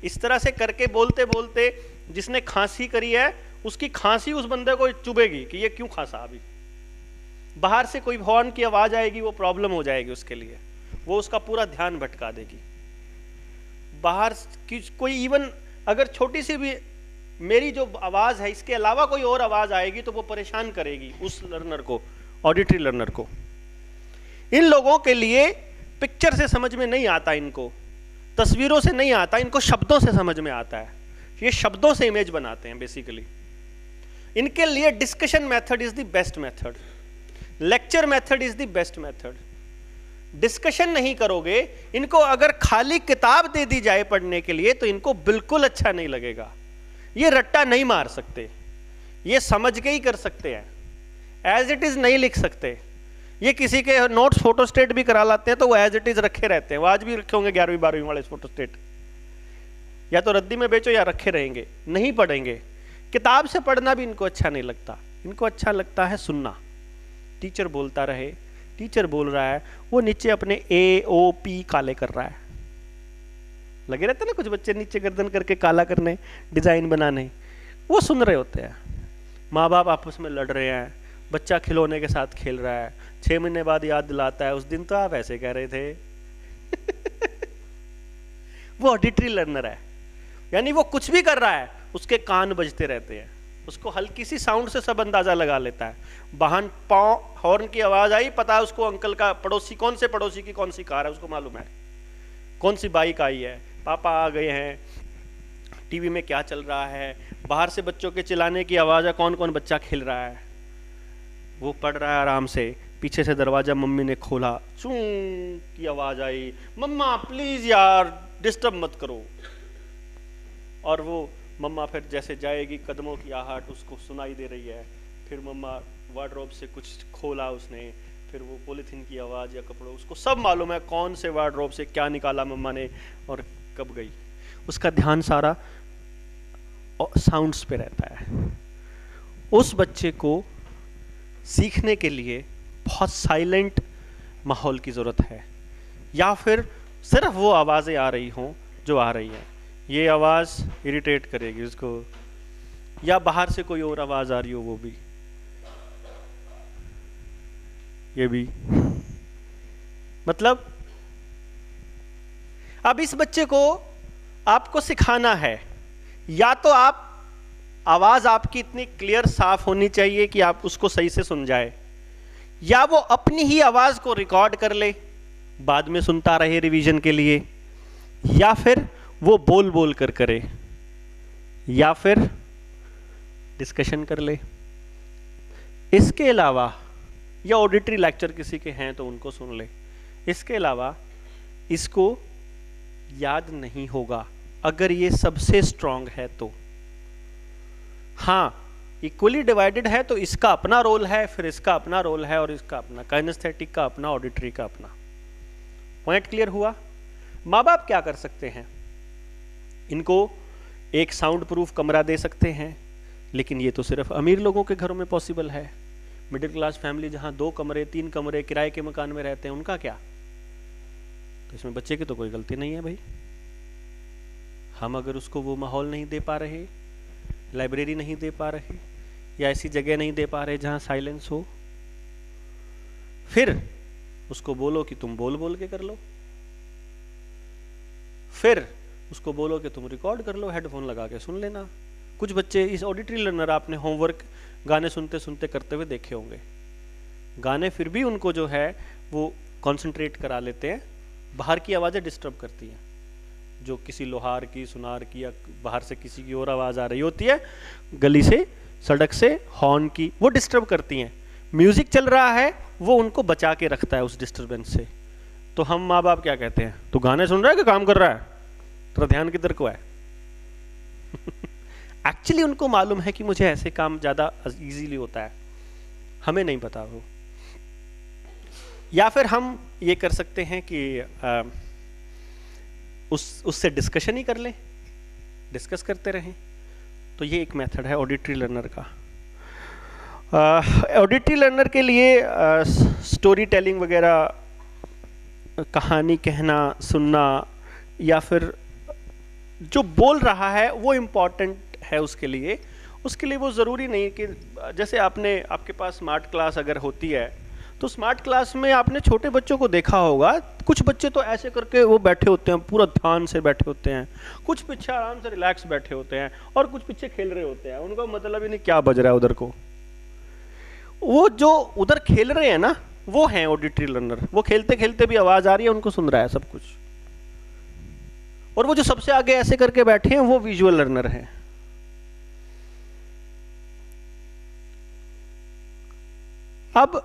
इस तरह से करके बोलते बोलते जिसने खांसी करी है उसकी खांसी उस बंदे को चुभेगी कि ये क्यों खांसा। अभी बाहर से कोई हॉर्न की आवाज आएगी, वो प्रॉब्लम हो जाएगी उसके लिए, वो उसका पूरा ध्यान भटका देगी। बाहर की कोई, इवन अगर छोटी सी भी मेरी जो आवाज है इसके अलावा कोई और आवाज आएगी तो वो परेशान करेगी उस लर्नर को, ऑडिटरी लर्नर को। इन लोगों के लिए पिक्चर से समझ में नहीं आता, इनको तस्वीरों से नहीं आता, इनको शब्दों से समझ में आता है। ये शब्दों से इमेज बनाते हैं बेसिकली। इनके लिए discussion method is the best method, lecture method is the best method. Discussion नहीं करोगे, इनको अगर खाली किताब दे दी जाए पढ़ने के लिए तो इनको बिल्कुल अच्छा नहीं लगेगा। ये रट्टा नहीं मार सकते, ये समझ के ही कर सकते हैं, एज इट इज नहीं लिख सकते। ये किसी के नोट्स फोटो स्टेट भी करा लाते हैं तो वो एज इट इज रखे रहते हैं। वो आज भी रखे होंगे 11वीं 12वीं वाले फोटो स्टेट, या तो रद्दी में बेचो या रखे रहेंगे, नहीं पढ़ेंगे। किताब से पढ़ना भी इनको अच्छा नहीं लगता, इनको अच्छा लगता है सुनना। टीचर बोलता रहे, टीचर बोल रहा है, वो नीचे अपने AOP काले कर रहा है। लगे रहते ना कुछ बच्चे नीचे गर्दन करके काला करने, डिजाइन बनाने, वो सुन रहे होते हैं। माँ बाप आपस में लड़ रहे हैं, बच्चा खिलौने के साथ खेल रहा है, 6 महीने बाद याद दिलाता है, उस दिन तो आप ऐसे कह रहे थे। वो ऑडिटरी लर्नर है, यानी वो कुछ भी कर रहा है उसके कान बजते रहते हैं, उसको हल्की सी साउंड से सब अंदाजा लगा लेता है। वाहन पाँव हॉर्न की आवाज आई, पता है उसको अंकल का पड़ोसी, कौन से पड़ोसी की कौन सी कार है उसको मालूम है, कौन सी बाइक आई है, पापा आ गए हैं, टीवी में क्या चल रहा है, बाहर से बच्चों के चिल्लाने की आवाज है, कौन कौन बच्चा खेल रहा है। वो पढ़ रहा है आराम से, पीछे से दरवाजा मम्मी ने खोला, चूं की आवाज आई, मम्मा प्लीज यार डिस्टर्ब मत करो। और वो मम्मा फिर जैसे जाएगी, कदमों की आहट उसको सुनाई दे रही है, फिर मम्मा वार्डरोब से कुछ खोला उसने, फिर वो पॉलीथीन की आवाज़ या कपड़ों, उसको सब मालूम है कौन से वार्डरोब से क्या निकाला मम्मा ने और कब गई। उसका ध्यान सारा साउंड्स पे रहता है। उस बच्चे को सीखने के लिए बहुत साइलेंट माहौल की ज़रूरत है, या फिर सिर्फ वो आवाज़ें आ रही हों जो आ रही हैं। ये आवाज़ इरिटेट करेगी उसको, या बाहर से कोई और आवाज़ आ रही हो, वो भी, ये भी। मतलब अब इस बच्चे को आपको सिखाना है, या तो आप आवाज़ आपकी इतनी क्लियर साफ होनी चाहिए कि आप उसको सही से सुन जाए, या वो अपनी ही आवाज़ को रिकॉर्ड कर ले, बाद में सुनता रहे रिवीजन के लिए, या फिर वो बोल बोल कर करे, या फिर डिस्कशन कर ले। इसके अलावा, या ऑडिटरी लेक्चर किसी के हैं तो उनको सुन ले। इसके अलावा इसको याद नहीं होगा अगर ये सबसे स्ट्रांग है तो। हाँ, इक्वली डिवाइडेड है तो इसका अपना रोल है, फिर इसका अपना रोल है, और इसका अपना, काइनेस्थेटिक का अपना, ऑडिटरी का अपना। पॉइंट क्लियर हुआ? माँ बाप क्या कर सकते हैं? इनको एक साउंड प्रूफ कमरा दे सकते हैं, लेकिन ये तो सिर्फ अमीर लोगों के घरों में पॉसिबल है। मिडिल क्लास फैमिली जहां 2 कमरे 3 कमरे किराए के मकान में रहते हैं, उनका क्या? तो इसमें बच्चे की तो कोई गलती नहीं है भाई। हम अगर उसको वो माहौल नहीं दे पा रहे, लाइब्रेरी नहीं दे पा रहे, या ऐसी जगह नहीं दे पा रहे जहां साइलेंस हो, फिर उसको बोलो कि तुम बोल बोल के कर लो, फिर उसको बोलो कि तुम रिकॉर्ड कर लो, हेडफोन लगा के सुन लेना। कुछ बच्चे इस ऑडिटरी लर्नर आपने होमवर्क गाने सुनते सुनते करते हुए देखे होंगे। गाने फिर भी उनको जो है वो कंसंट्रेट करा लेते हैं, बाहर की आवाज़ें डिस्टर्ब करती हैं, जो किसी लोहार की, सुनार की, या बाहर से किसी की और आवाज़ आ रही होती है, गली से, सड़क से, हॉर्न की, वो डिस्टर्ब करती हैं। म्यूजिक चल रहा है, वो उनको बचा के रखता है उस डिस्टर्बेंस से। तो हम माँ बाप क्या कहते हैं, तू गाने सुन रहा है कि काम कर रहा है, तेरा ध्यान किधर को है? एक्चुअली उनको मालूम है कि मुझे ऐसे काम ज़्यादा इजीली होता है, हमें नहीं पता वो। या फिर हम ये कर सकते हैं कि उससे डिस्कशन ही कर लें, डिस्कस करते रहें। तो ये एक मेथड है ऑडिटरी लर्नर का। ऑडिटरी लर्नर के लिए स्टोरी टेलिंग वगैरह, कहानी कहना, सुनना, या फिर जो बोल रहा है वो इम्पॉर्टेंट है उसके लिए। उसके लिए वो ज़रूरी नहीं कि जैसे आपके पास स्मार्ट क्लास अगर होती है तो स्मार्ट क्लास में आपने छोटे बच्चों को देखा होगा, कुछ बच्चे तो ऐसे करके वो बैठे होते हैं, पूरा ध्यान से बैठे होते हैं, कुछ पीछे आराम से रिलैक्स बैठे होते हैं, और कुछ पीछे खेल रहे होते हैं। उनको मतलब ही नहीं क्या बज रहा है उधर को। वो जो उधर खेल रहे हैं ना, वो हैं ऑडिटरी लर्नर। वो खेलते खेलते भी आवाज़ आ रही है, उनको सुन रहा है सब कुछ। और वो जो सबसे आगे ऐसे करके बैठे हैं वो विजुअल लर्नर हैं। अब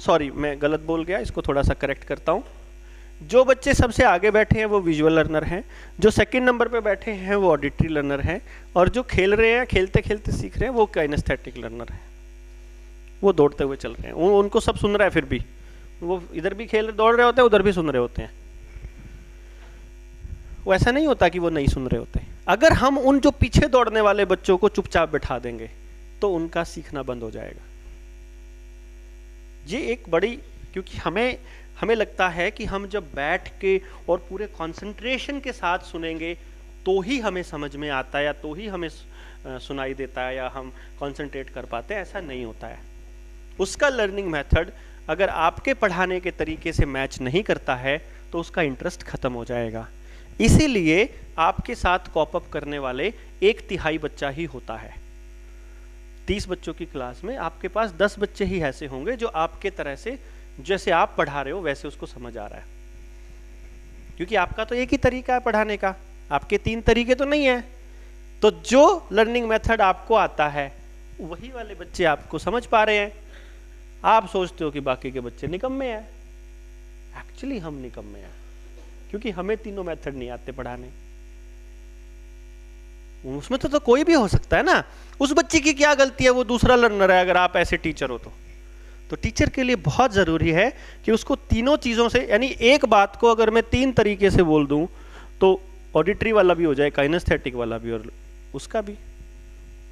सॉरी मैं गलत बोल गया, इसको थोड़ा सा करेक्ट करता हूं। जो बच्चे सबसे आगे बैठे हैं वो विजुअल लर्नर हैं, जो सेकंड नंबर पे बैठे हैं वो ऑडिटरी लर्नर हैं, और जो खेल रहे हैं, खेलते खेलते सीख रहे हैं, वो काइनेस्थेटिक लर्नर हैं। वो दौड़ते हुए चल रहे हैं, उनको सब सुन रहा है, फिर भी वो इधर भी खेल दौड़ रहे होते हैं, उधर भी सुन रहे होते हैं। वो ऐसा नहीं होता कि वो नहीं सुन रहे होते। अगर हम उन जो पीछे दौड़ने वाले बच्चों को चुपचाप बिठा देंगे तो उनका सीखना बंद हो जाएगा। ये एक बड़ी, क्योंकि हमें लगता है कि हम जब बैठ के और पूरे कंसंट्रेशन के साथ सुनेंगे तो ही हमें समझ में आता है, या तो ही हमें सुनाई देता है, या हम कंसंट्रेट कर पाते हैं। ऐसा नहीं होता है। उसका लर्निंग मेथड अगर आपके पढ़ाने के तरीके से मैच नहीं करता है तो उसका इंटरेस्ट खत्म हो जाएगा। इसीलिए आपके साथ कॉप अप करने वाले 1/3 बच्चा ही होता है। 30 बच्चों की क्लास में आपके पास 10 बच्चे ही ऐसे होंगे जो आपके तरह से, जैसे आप पढ़ा रहे हो वैसे उसको समझ आ रहा है। क्योंकि आपका तो एक ही तरीका है पढ़ाने का, आपके 3 तरीके तो नहीं है। तो जो लर्निंग मेथड आपको आता है वही वाले बच्चे आपको समझ पा रहे हैं। आप सोचते हो कि बाकी के बच्चे निकम्मे हैं, एक्चुअली हम निकम्मे हैं, क्योंकि हमें तीनों मेथड नहीं आते पढ़ाने। उसमें तो कोई भी हो सकता है ना। उस बच्चे की क्या गलती है, वो दूसरा लर्नर है। अगर आप ऐसे टीचर हो तो टीचर के लिए बहुत जरूरी है कि उसको तीनों चीजों से, यानी एक बात को अगर मैं 3 तरीके से बोल दूं तो ऑडिटरी वाला भी हो जाए, काइनेस्थेटिक वाला भी, और उसका भी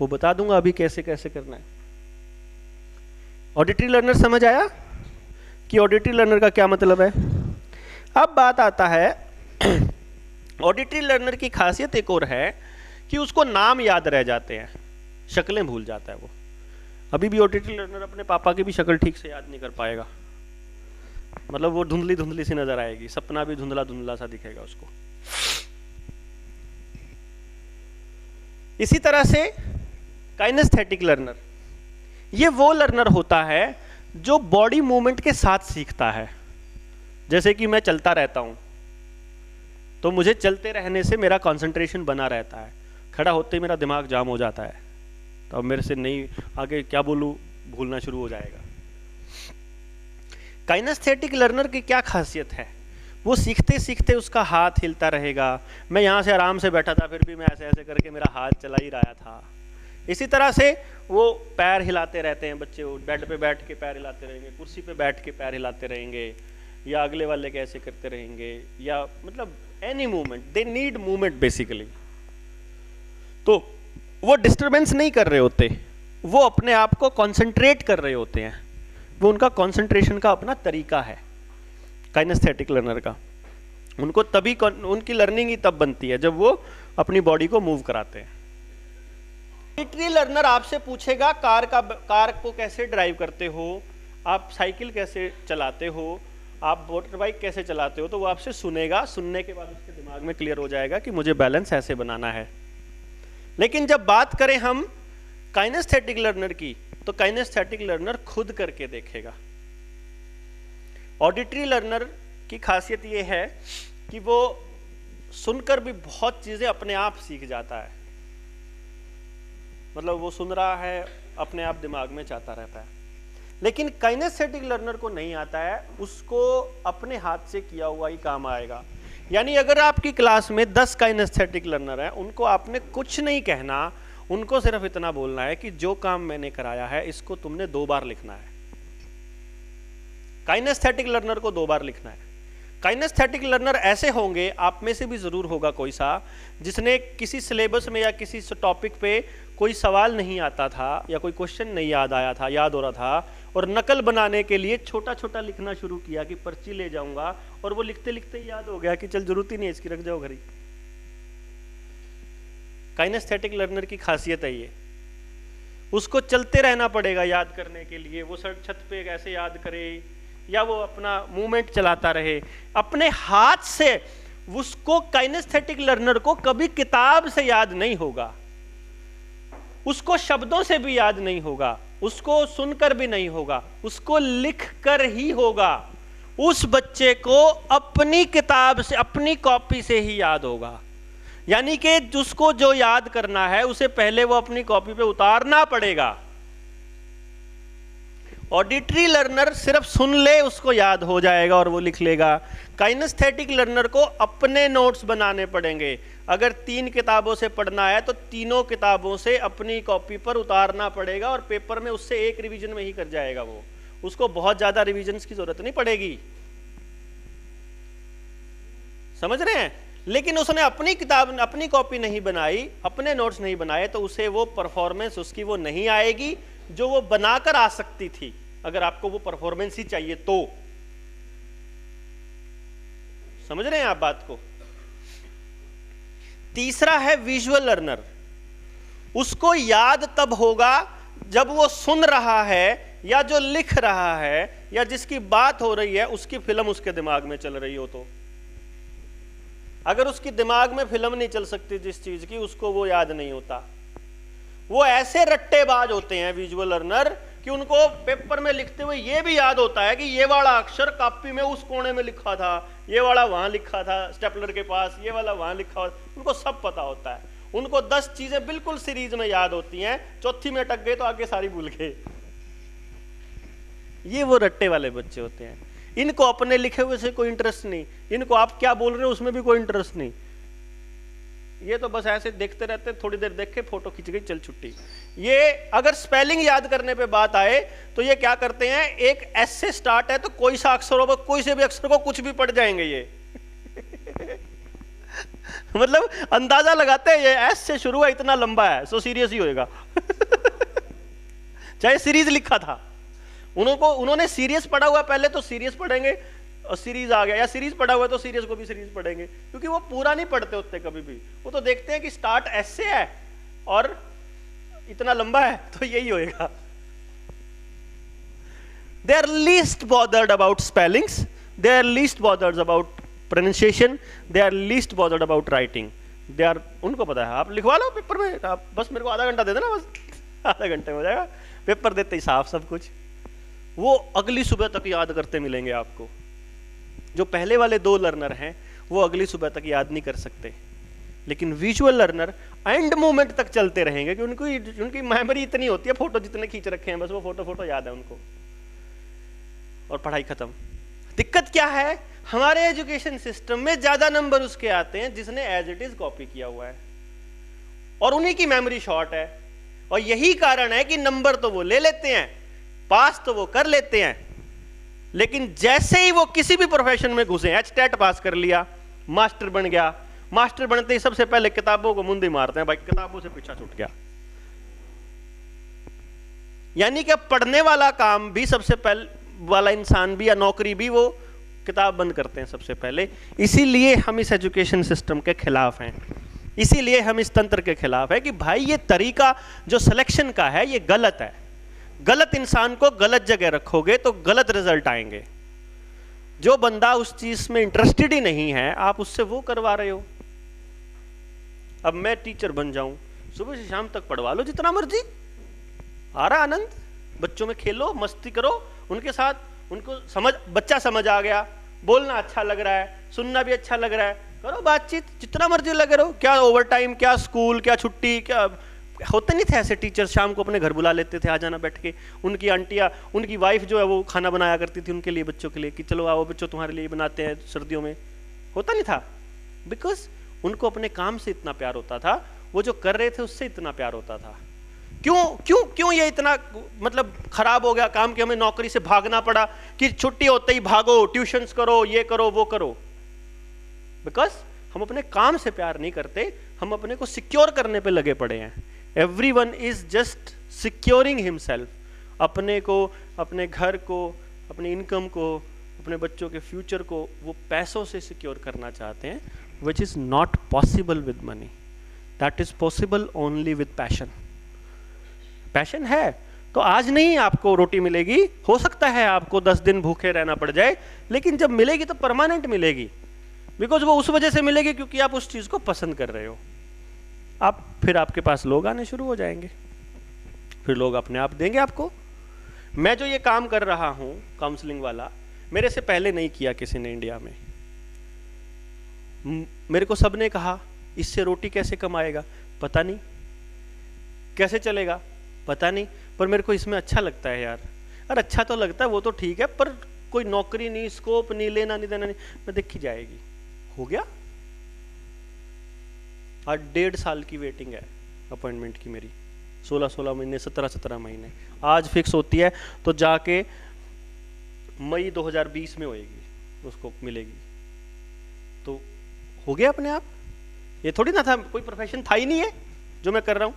वो बता दूंगा अभी कैसे कैसे करना है। ऑडिटरी लर्नर समझ आया कि ऑडिटरी लर्नर का क्या मतलब है? अब बात आता है ऑडिटरी लर्नर की खासियत एक और है कि उसको नाम याद रह जाते हैं, शक्लें भूल जाता है वो। अभी भी ऑडिटरी लर्नर अपने पापा की भी शक्ल ठीक से याद नहीं कर पाएगा, मतलब वो धुंधली धुंधली सी नजर आएगी, सपना भी धुंधला धुंधला सा दिखेगा उसको। इसी तरह से काइनेस्थेटिक लर्नर, ये वो लर्नर होता है जो बॉडी मूवमेंट के साथ सीखता है। जैसे कि मैं चलता रहता हूं तो मुझे चलते रहने से मेरा कंसंट्रेशन बना रहता है, खड़ा होते ही मेरा दिमाग जाम हो जाता है, तो अब मेरे से नहीं, आगे क्या बोलूं, भूलना शुरू हो जाएगा। काइनेस्थेटिक लर्नर की क्या खासियत है? वो सीखते सीखते उसका हाथ हिलता रहेगा। मैं यहाँ से आराम से बैठा था, फिर भी मैं ऐसे ऐसे करके मेरा हाथ चला ही रहा था। इसी तरह से वो पैर हिलाते रहते हैं बच्चे, वो बेड पे बैठ के पैर हिलाते रहेंगे, कुर्सी पे बैठ के पैर हिलाते रहेंगे, या अगले वाले कैसे करते रहेंगे, या मतलब any movement, they need movement basically. तो वो डिस्टरबेंस नहीं कर रहे होते, वो अपने आप को कंसंट्रेट कर रहे होते हैं। वो उनका कंसंट्रेशन का अपना तरीका है काइनेस्थेटिक लर्नर का। उनको तभी, उनकी लर्निंग ही तब बनती है जब वो अपनी बॉडी को मूव कराते हैं। ऑडिटरी लर्नर आपसे पूछेगा कार को कैसे ड्राइव करते हो, आप साइकिल कैसे चलाते हो, आप मोटर बाइक कैसे चलाते हो, तो वो आपसे सुनेगा। सुनने के बाद उसके दिमाग में क्लियर हो जाएगा कि मुझे बैलेंस ऐसे बनाना है। लेकिन जब बात करें हम काइनेस्थेटिक लर्नर की, तो काइनेस्थेटिक लर्नर खुद करके देखेगा। ऑडिटरी लर्नर की खासियत ये है कि वो सुनकर भी बहुत चीजें अपने आप सीख जाता है, मतलब वो सुन रहा है, अपने आप दिमाग में चाहता रहता है। लेकिन काइनेस्थेटिक लर्नर को नहीं आता है, उसको अपने हाथ से किया हुआ ही काम आएगा। यानी अगर आपकी क्लास में 10 काइनेस्थेटिक लर्नर हैं, उनको आपने कुछ नहीं कहना, उनको सिर्फ इतना बोलना है कि जो काम मैंने कराया है इसको तुमने 2 बार लिखना है। काइनेस्थेटिक लर्नर को 2 बार लिखना है। काइनेस्थेटिक लर्नर ऐसे होंगे, आप में से भी जरूर होगा कोई सा, जिसने किसी सिलेबस में या किसी टॉपिक पे कोई सवाल नहीं आता था, या कोई क्वेश्चन नहीं याद आया था, याद हो रहा था, और नकल बनाने के लिए छोटा छोटा लिखना शुरू किया कि पर्ची ले जाऊंगा, और वो लिखते लिखते याद हो गया कि चल जरूरत ही नहीं है इसकी, रख जाओ घर ही। काइनेस्थेटिक लर्नर की खासियत है ये, उसको चलते रहना पड़ेगा याद करने के लिए। वो सड़क छत पे कैसे याद करे, या वो अपना मूवमेंट चलाता रहे अपने हाथ से। उसको काइनेस्थेटिक लर्नर को कभी किताब से याद नहीं होगा, उसको शब्दों से भी याद नहीं होगा, उसको सुनकर भी नहीं होगा, उसको लिख कर ही होगा। उस बच्चे को अपनी किताब से, अपनी कॉपी से ही याद होगा। यानी कि उसको जो याद करना है उसे पहले वो अपनी कॉपी पे उतारना पड़ेगा। ऑडिटरी लर्नर सिर्फ सुन ले, उसको याद हो जाएगा और वो लिख लेगा। काइनेस्थेटिक लर्नर को अपने नोट्स बनाने पड़ेंगे। अगर 3 किताबों से पढ़ना है तो तीनों किताबों से अपनी कॉपी पर उतारना पड़ेगा और पेपर में उससे एक रिवीजन में ही कर जाएगा वो, उसको बहुत ज्यादा रिवीजन्स की जरूरत नहीं पड़ेगी। समझ रहे हैं? लेकिन उसने अपनी किताब, अपनी कॉपी नहीं बनाई, अपने नोट्स नहीं बनाए, तो उसे वो परफॉर्मेंस उसकी वो नहीं आएगी जो वो बनाकर आ सकती थी, अगर आपको वो परफॉर्मेंस ही चाहिए तो। समझ रहे हैं आप बात को? तीसरा है विजुअल लर्नर। उसको याद तब होगा जब वो सुन रहा है या जो लिख रहा है या जिसकी बात हो रही है उसकी फिल्म उसके दिमाग में चल रही हो। तो अगर उसकी दिमाग में फिल्म नहीं चल सकती जिस चीज की, उसको वो याद नहीं होता। वो ऐसे रट्टेबाज होते हैं विजुअल लर्नर कि उनको पेपर में लिखते हुए ये भी याद होता है कि ये वाला अक्षर कॉपी में उस कोने में लिखा था, ये वाला वहां लिखा था स्टेपलर के पास, ये वाला वहां लिखा हुआ, उनको सब पता होता है। उनको 10 चीजें बिल्कुल सीरीज में याद होती हैं, चौथी में अटक गए तो आगे सारी भूल गए। ये वो रट्टे वाले बच्चे होते हैं। इनको अपने लिखे हुए से कोई इंटरेस्ट नहीं, इनको आप क्या बोल रहे हो उसमें भी कोई इंटरेस्ट नहीं। ये तो बस ऐसे देखते रहते, थोड़ी देर देख के फोटो खींच गई, चल छुट्टी। ये अगर स्पेलिंग याद करने पे बात आए तो ये क्या करते हैं, एक एस से स्टार्ट है तो कोई सा अक्षर होगा, कोई से भी अक्षर को कुछ भी पढ़ जाएंगे ये। मतलब अंदाजा लगाते हैं ये एस से शुरू हुआ, इतना लंबा है, सो सीरियस ही होएगा। चाहे सीरीज लिखा था, उन्होंने सीरियस पढ़ा हुआ पहले तो सीरियस पढ़ेंगे, और सीरीज आ गया, या सीरीज पढ़ा हुआ तो सीरीज को भी सीरीज पढ़ेंगे, क्योंकि वो पूरा नहीं पढ़ते होते कभी भी। वो तो देखते हैं कि स्टार्ट एस से है और इतना लंबा है तो यही होएगा। They are least bothered about spellings, they are least bothered about pronunciation, they are least bothered about writing. They are, उनको पता है आप लिखवा लो पेपर में, आप बस मेरे को आधा घंटा दे देना, बस आधा घंटे में हो जाएगा। पेपर देते ही साफ सब कुछ। वो अगली सुबह तक याद करते मिलेंगे आपको। जो पहले वाले 2 लर्नर हैं वो अगली सुबह तक याद नहीं कर सकते, लेकिन विजुअल लर्नर एंड मोमेंट तक चलते रहेंगे कि उनकी मेमोरी इतनी होती है, फोटो जितने खींच रखे हैं बस वो फोटो याद है उनको, और पढ़ाई खत्म। दिक्कत क्या है, हमारे एजुकेशन सिस्टम में ज्यादा नंबर उसके आते हैं जिसने एज इट इज कॉपी किया हुआ है, और उन्हीं की मेमोरी शॉर्ट है। और यही कारण है कि नंबर तो वो ले लेते हैं, पास तो वो कर लेते हैं, लेकिन जैसे ही वो किसी भी प्रोफेशन में घुसे, एचटेट पास कर लिया, मास्टर बन गया, मास्टर बनते ही सबसे पहले किताबों को मुंडी मारते हैं, भाई किताबों से पीछा छूट गया। यानी कि पढ़ने वाला काम भी सबसे पहले वाला इंसान भी या नौकरी भी वो किताब बंद करते हैं सबसे पहले। इसीलिए हम इस एजुकेशन सिस्टम के खिलाफ हैं, इसीलिए हम इस तंत्र के खिलाफ है कि भाई ये तरीका जो सिलेक्शन का है ये गलत है। गलत इंसान को गलत जगह रखोगे तो गलत रिजल्ट आएंगे। जो बंदा उस चीज में इंटरेस्टेड ही नहीं है आप उससे वो करवा रहे हो। अब मैं टीचर बन जाऊं, सुबह से शाम तक पढ़वा लो जितना मर्जी, आ रहा आनंद, बच्चों में खेलो, मस्ती करो उनके साथ, उनको समझ, बच्चा समझ आ गया, बोलना अच्छा लग रहा है, सुनना भी अच्छा लग रहा है, करो बातचीत जितना मर्जी लगे रहो। क्या ओवर टाइम, क्या स्कूल, क्या छुट्टी, क्या होते नहीं थे ऐसे टीचर शाम को अपने घर बुला लेते थे, आ जाना बैठ के। उनकी आंटियां, उनकी वाइफ जो है वो खाना बनाया करती थी उनके लिए, बच्चों के लिए, कि चलो आओ बच्चों तुम्हारे लिए बनाते हैं सर्दियों में। होता नहीं था, बिकॉज उनको अपने काम से इतना प्यार होता था, वो जो कर रहे थे उससे इतना प्यार होता था। क्यों क्यों क्यों ये इतना मतलब खराब हो गया काम कि हमें नौकरी से भागना पड़ा, कि छुट्टी होते ही भागो, ट्यूशंस करो, ये करो वो करो। बिकॉज हम अपने काम से प्यार नहीं करते, हम अपने को सिक्योर करने पे लगे पड़े हैं। Everyone is just securing himself, अपने को, अपने घर को, अपने इनकम को, अपने बच्चों के फ्यूचर को वो पैसों से सिक्योर करना चाहते हैं, which is not possible with money. That is possible only with passion. Passion है तो आज नहीं आपको रोटी मिलेगी, हो सकता है आपको 10 दिन भूखे रहना पड़ जाए, लेकिन जब मिलेगी तो परमानेंट मिलेगी, बिकॉज वो उस वजह से मिलेगी क्योंकि आप उस चीज को पसंद कर रहे हो। आप फिर आपके पास लोग आने शुरू हो जाएंगे, फिर लोग अपने आप देंगे आपको। मैं जो ये काम कर रहा हूँ काउंसलिंग वाला, मेरे से पहले नहीं किया किसी ने इंडिया में। मेरे को सबने कहा इससे रोटी कैसे कमाएगा, पता नहीं, कैसे चलेगा पता नहीं, पर मेरे को इसमें अच्छा लगता है यार। अरे अच्छा तो लगता है, वो तो ठीक है, पर कोई नौकरी नहीं, स्कोप नहीं, लेना नहीं देना नहीं, मैं देखी जाएगी। हो गया। आज 1.5 साल की वेटिंग है अपॉइंटमेंट की मेरी, 16 महीने, 17 महीने। आज फिक्स होती है तो जाके मई 2020 में होएगी, उसको मिलेगी। तो हो गया अपने आप। ये थोड़ी ना था, कोई प्रोफेशन था ही नहीं है जो मैं कर रहा हूं।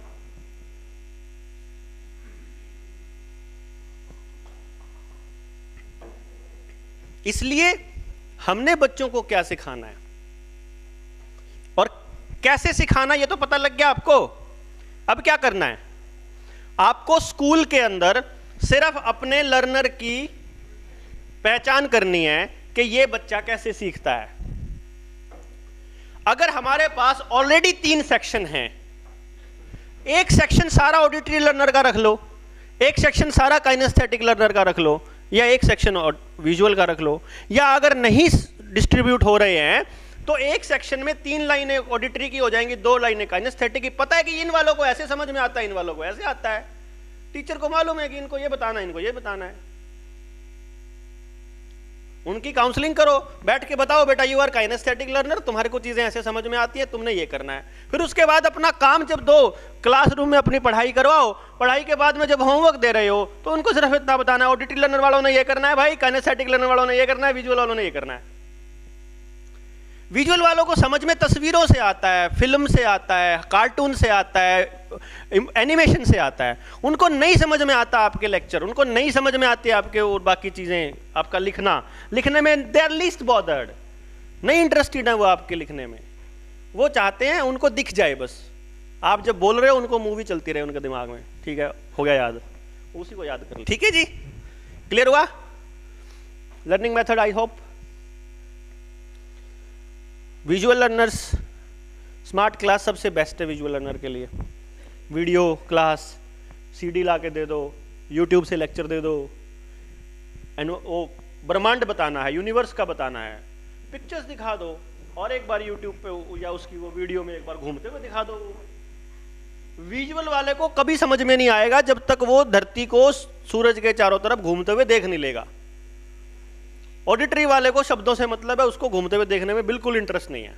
इसलिए हमने बच्चों को क्या सिखाना है और कैसे सिखाना, ये तो पता लग गया आपको। अब क्या करना है, आपको स्कूल के अंदर सिर्फ अपने लर्नर की पहचान करनी है कि ये बच्चा कैसे सीखता है। अगर हमारे पास ऑलरेडी 3 सेक्शन हैं, एक सेक्शन सारा ऑडिटरी लर्नर का रख लो, एक सेक्शन सारा काइनेस्थेटिक लर्नर का रख लो, या एक सेक्शन विजुअल का रख लो, या अगर नहीं डिस्ट्रीब्यूट हो रहे हैं तो एक सेक्शन में 3 लाइनें ऑडिटरी की हो जाएंगी, 2 लाइनें काइनेस्थेटिक की। पता है कि इन वालों को ऐसे समझ में आता है, इन वालों को ऐसे आता है, टीचर को मालूम है कि इनको ये बताना है, इनको ये बताना है। उनकी काउंसलिंग करो, बैठ के बताओ बेटा यू आर काइनेस्थेटिक लर्नर, तुम्हारे को चीजें ऐसे समझ में आती है, तुमने ये करना है। फिर उसके बाद अपना काम जब दो, क्लासरूम में अपनी पढ़ाई करवाओ, पढ़ाई के बाद में जब होमवर्क दे रहे हो तो उनको सिर्फ इतना बताना है, ऑडिटरी लर्नर वालों ने ये करना है भाई, काइनेस्थेटिक लर्नर वालों ने ये करना है, विजुअल वालों ने ये करना है। विजुअल वालों को समझ में तस्वीरों से आता है, फिल्म से आता है, कार्टून से आता है, एनिमेशन से आता है। उनको नहीं समझ में आता आपके लेक्चर, उनको नहीं समझ में आती आपके और बाकी चीजें, आपका लिखने में दे आर लीस्ट बॉदर्ड, नहीं इंटरेस्टेड है वो आपके लिखने में। वो चाहते हैं उनको दिख जाए बस, आप जब बोल रहे हो उनको मूवी चलती रहे उनके दिमाग में। ठीक है, हो गया याद, उसी को याद कर लो। ठीक है जी, क्लियर हुआ learning method? I hope. Visual learners, smart class सबसे बेस्ट है विजुअल लर्नर के लिए। वीडियो क्लास, सीडी ला के दे दो, यूट्यूब से लेक्चर दे दो, वो ब्रह्मांड बताना है, यूनिवर्स का बताना है, पिक्चर्स दिखा दो, और एक बार यूट्यूब पे या उसकी वो वीडियो में एक बार घूमते हुए दिखा दो। विजुअल वाले को कभी समझ में नहीं आएगा जब तक वो धरती को सूरज के चारों तरफ घूमते हुए देख नहीं लेगा। ऑडिटरी वाले को शब्दों से मतलब है, उसको घूमते हुए देखने में बिल्कुल इंटरेस्ट नहीं है।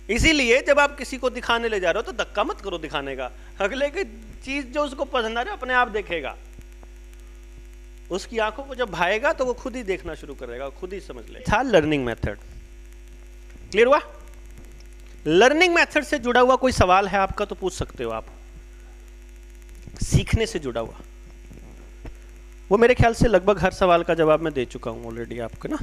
इसीलिए जब आप किसी को दिखाने ले जा रहे हो तो धक्का मत करो दिखाने का, अगले की चीज जो उसको पसंद आ रही है अपने आप देखेगा। उसकी आंखों को जब भाएगा तो वो खुद ही देखना शुरू करेगा, खुद ही समझ लेगा। था लर्निंग मेथड, क्लियर हुआ? लर्निंग मेथड से जुड़ा हुआ कोई सवाल है आपका तो पूछ सकते हो आप। सीखने से जुड़ा हुआ, वो मेरे ख्याल से लगभग हर सवाल का जवाब मैं दे चुका हूं ऑलरेडी आपको ना।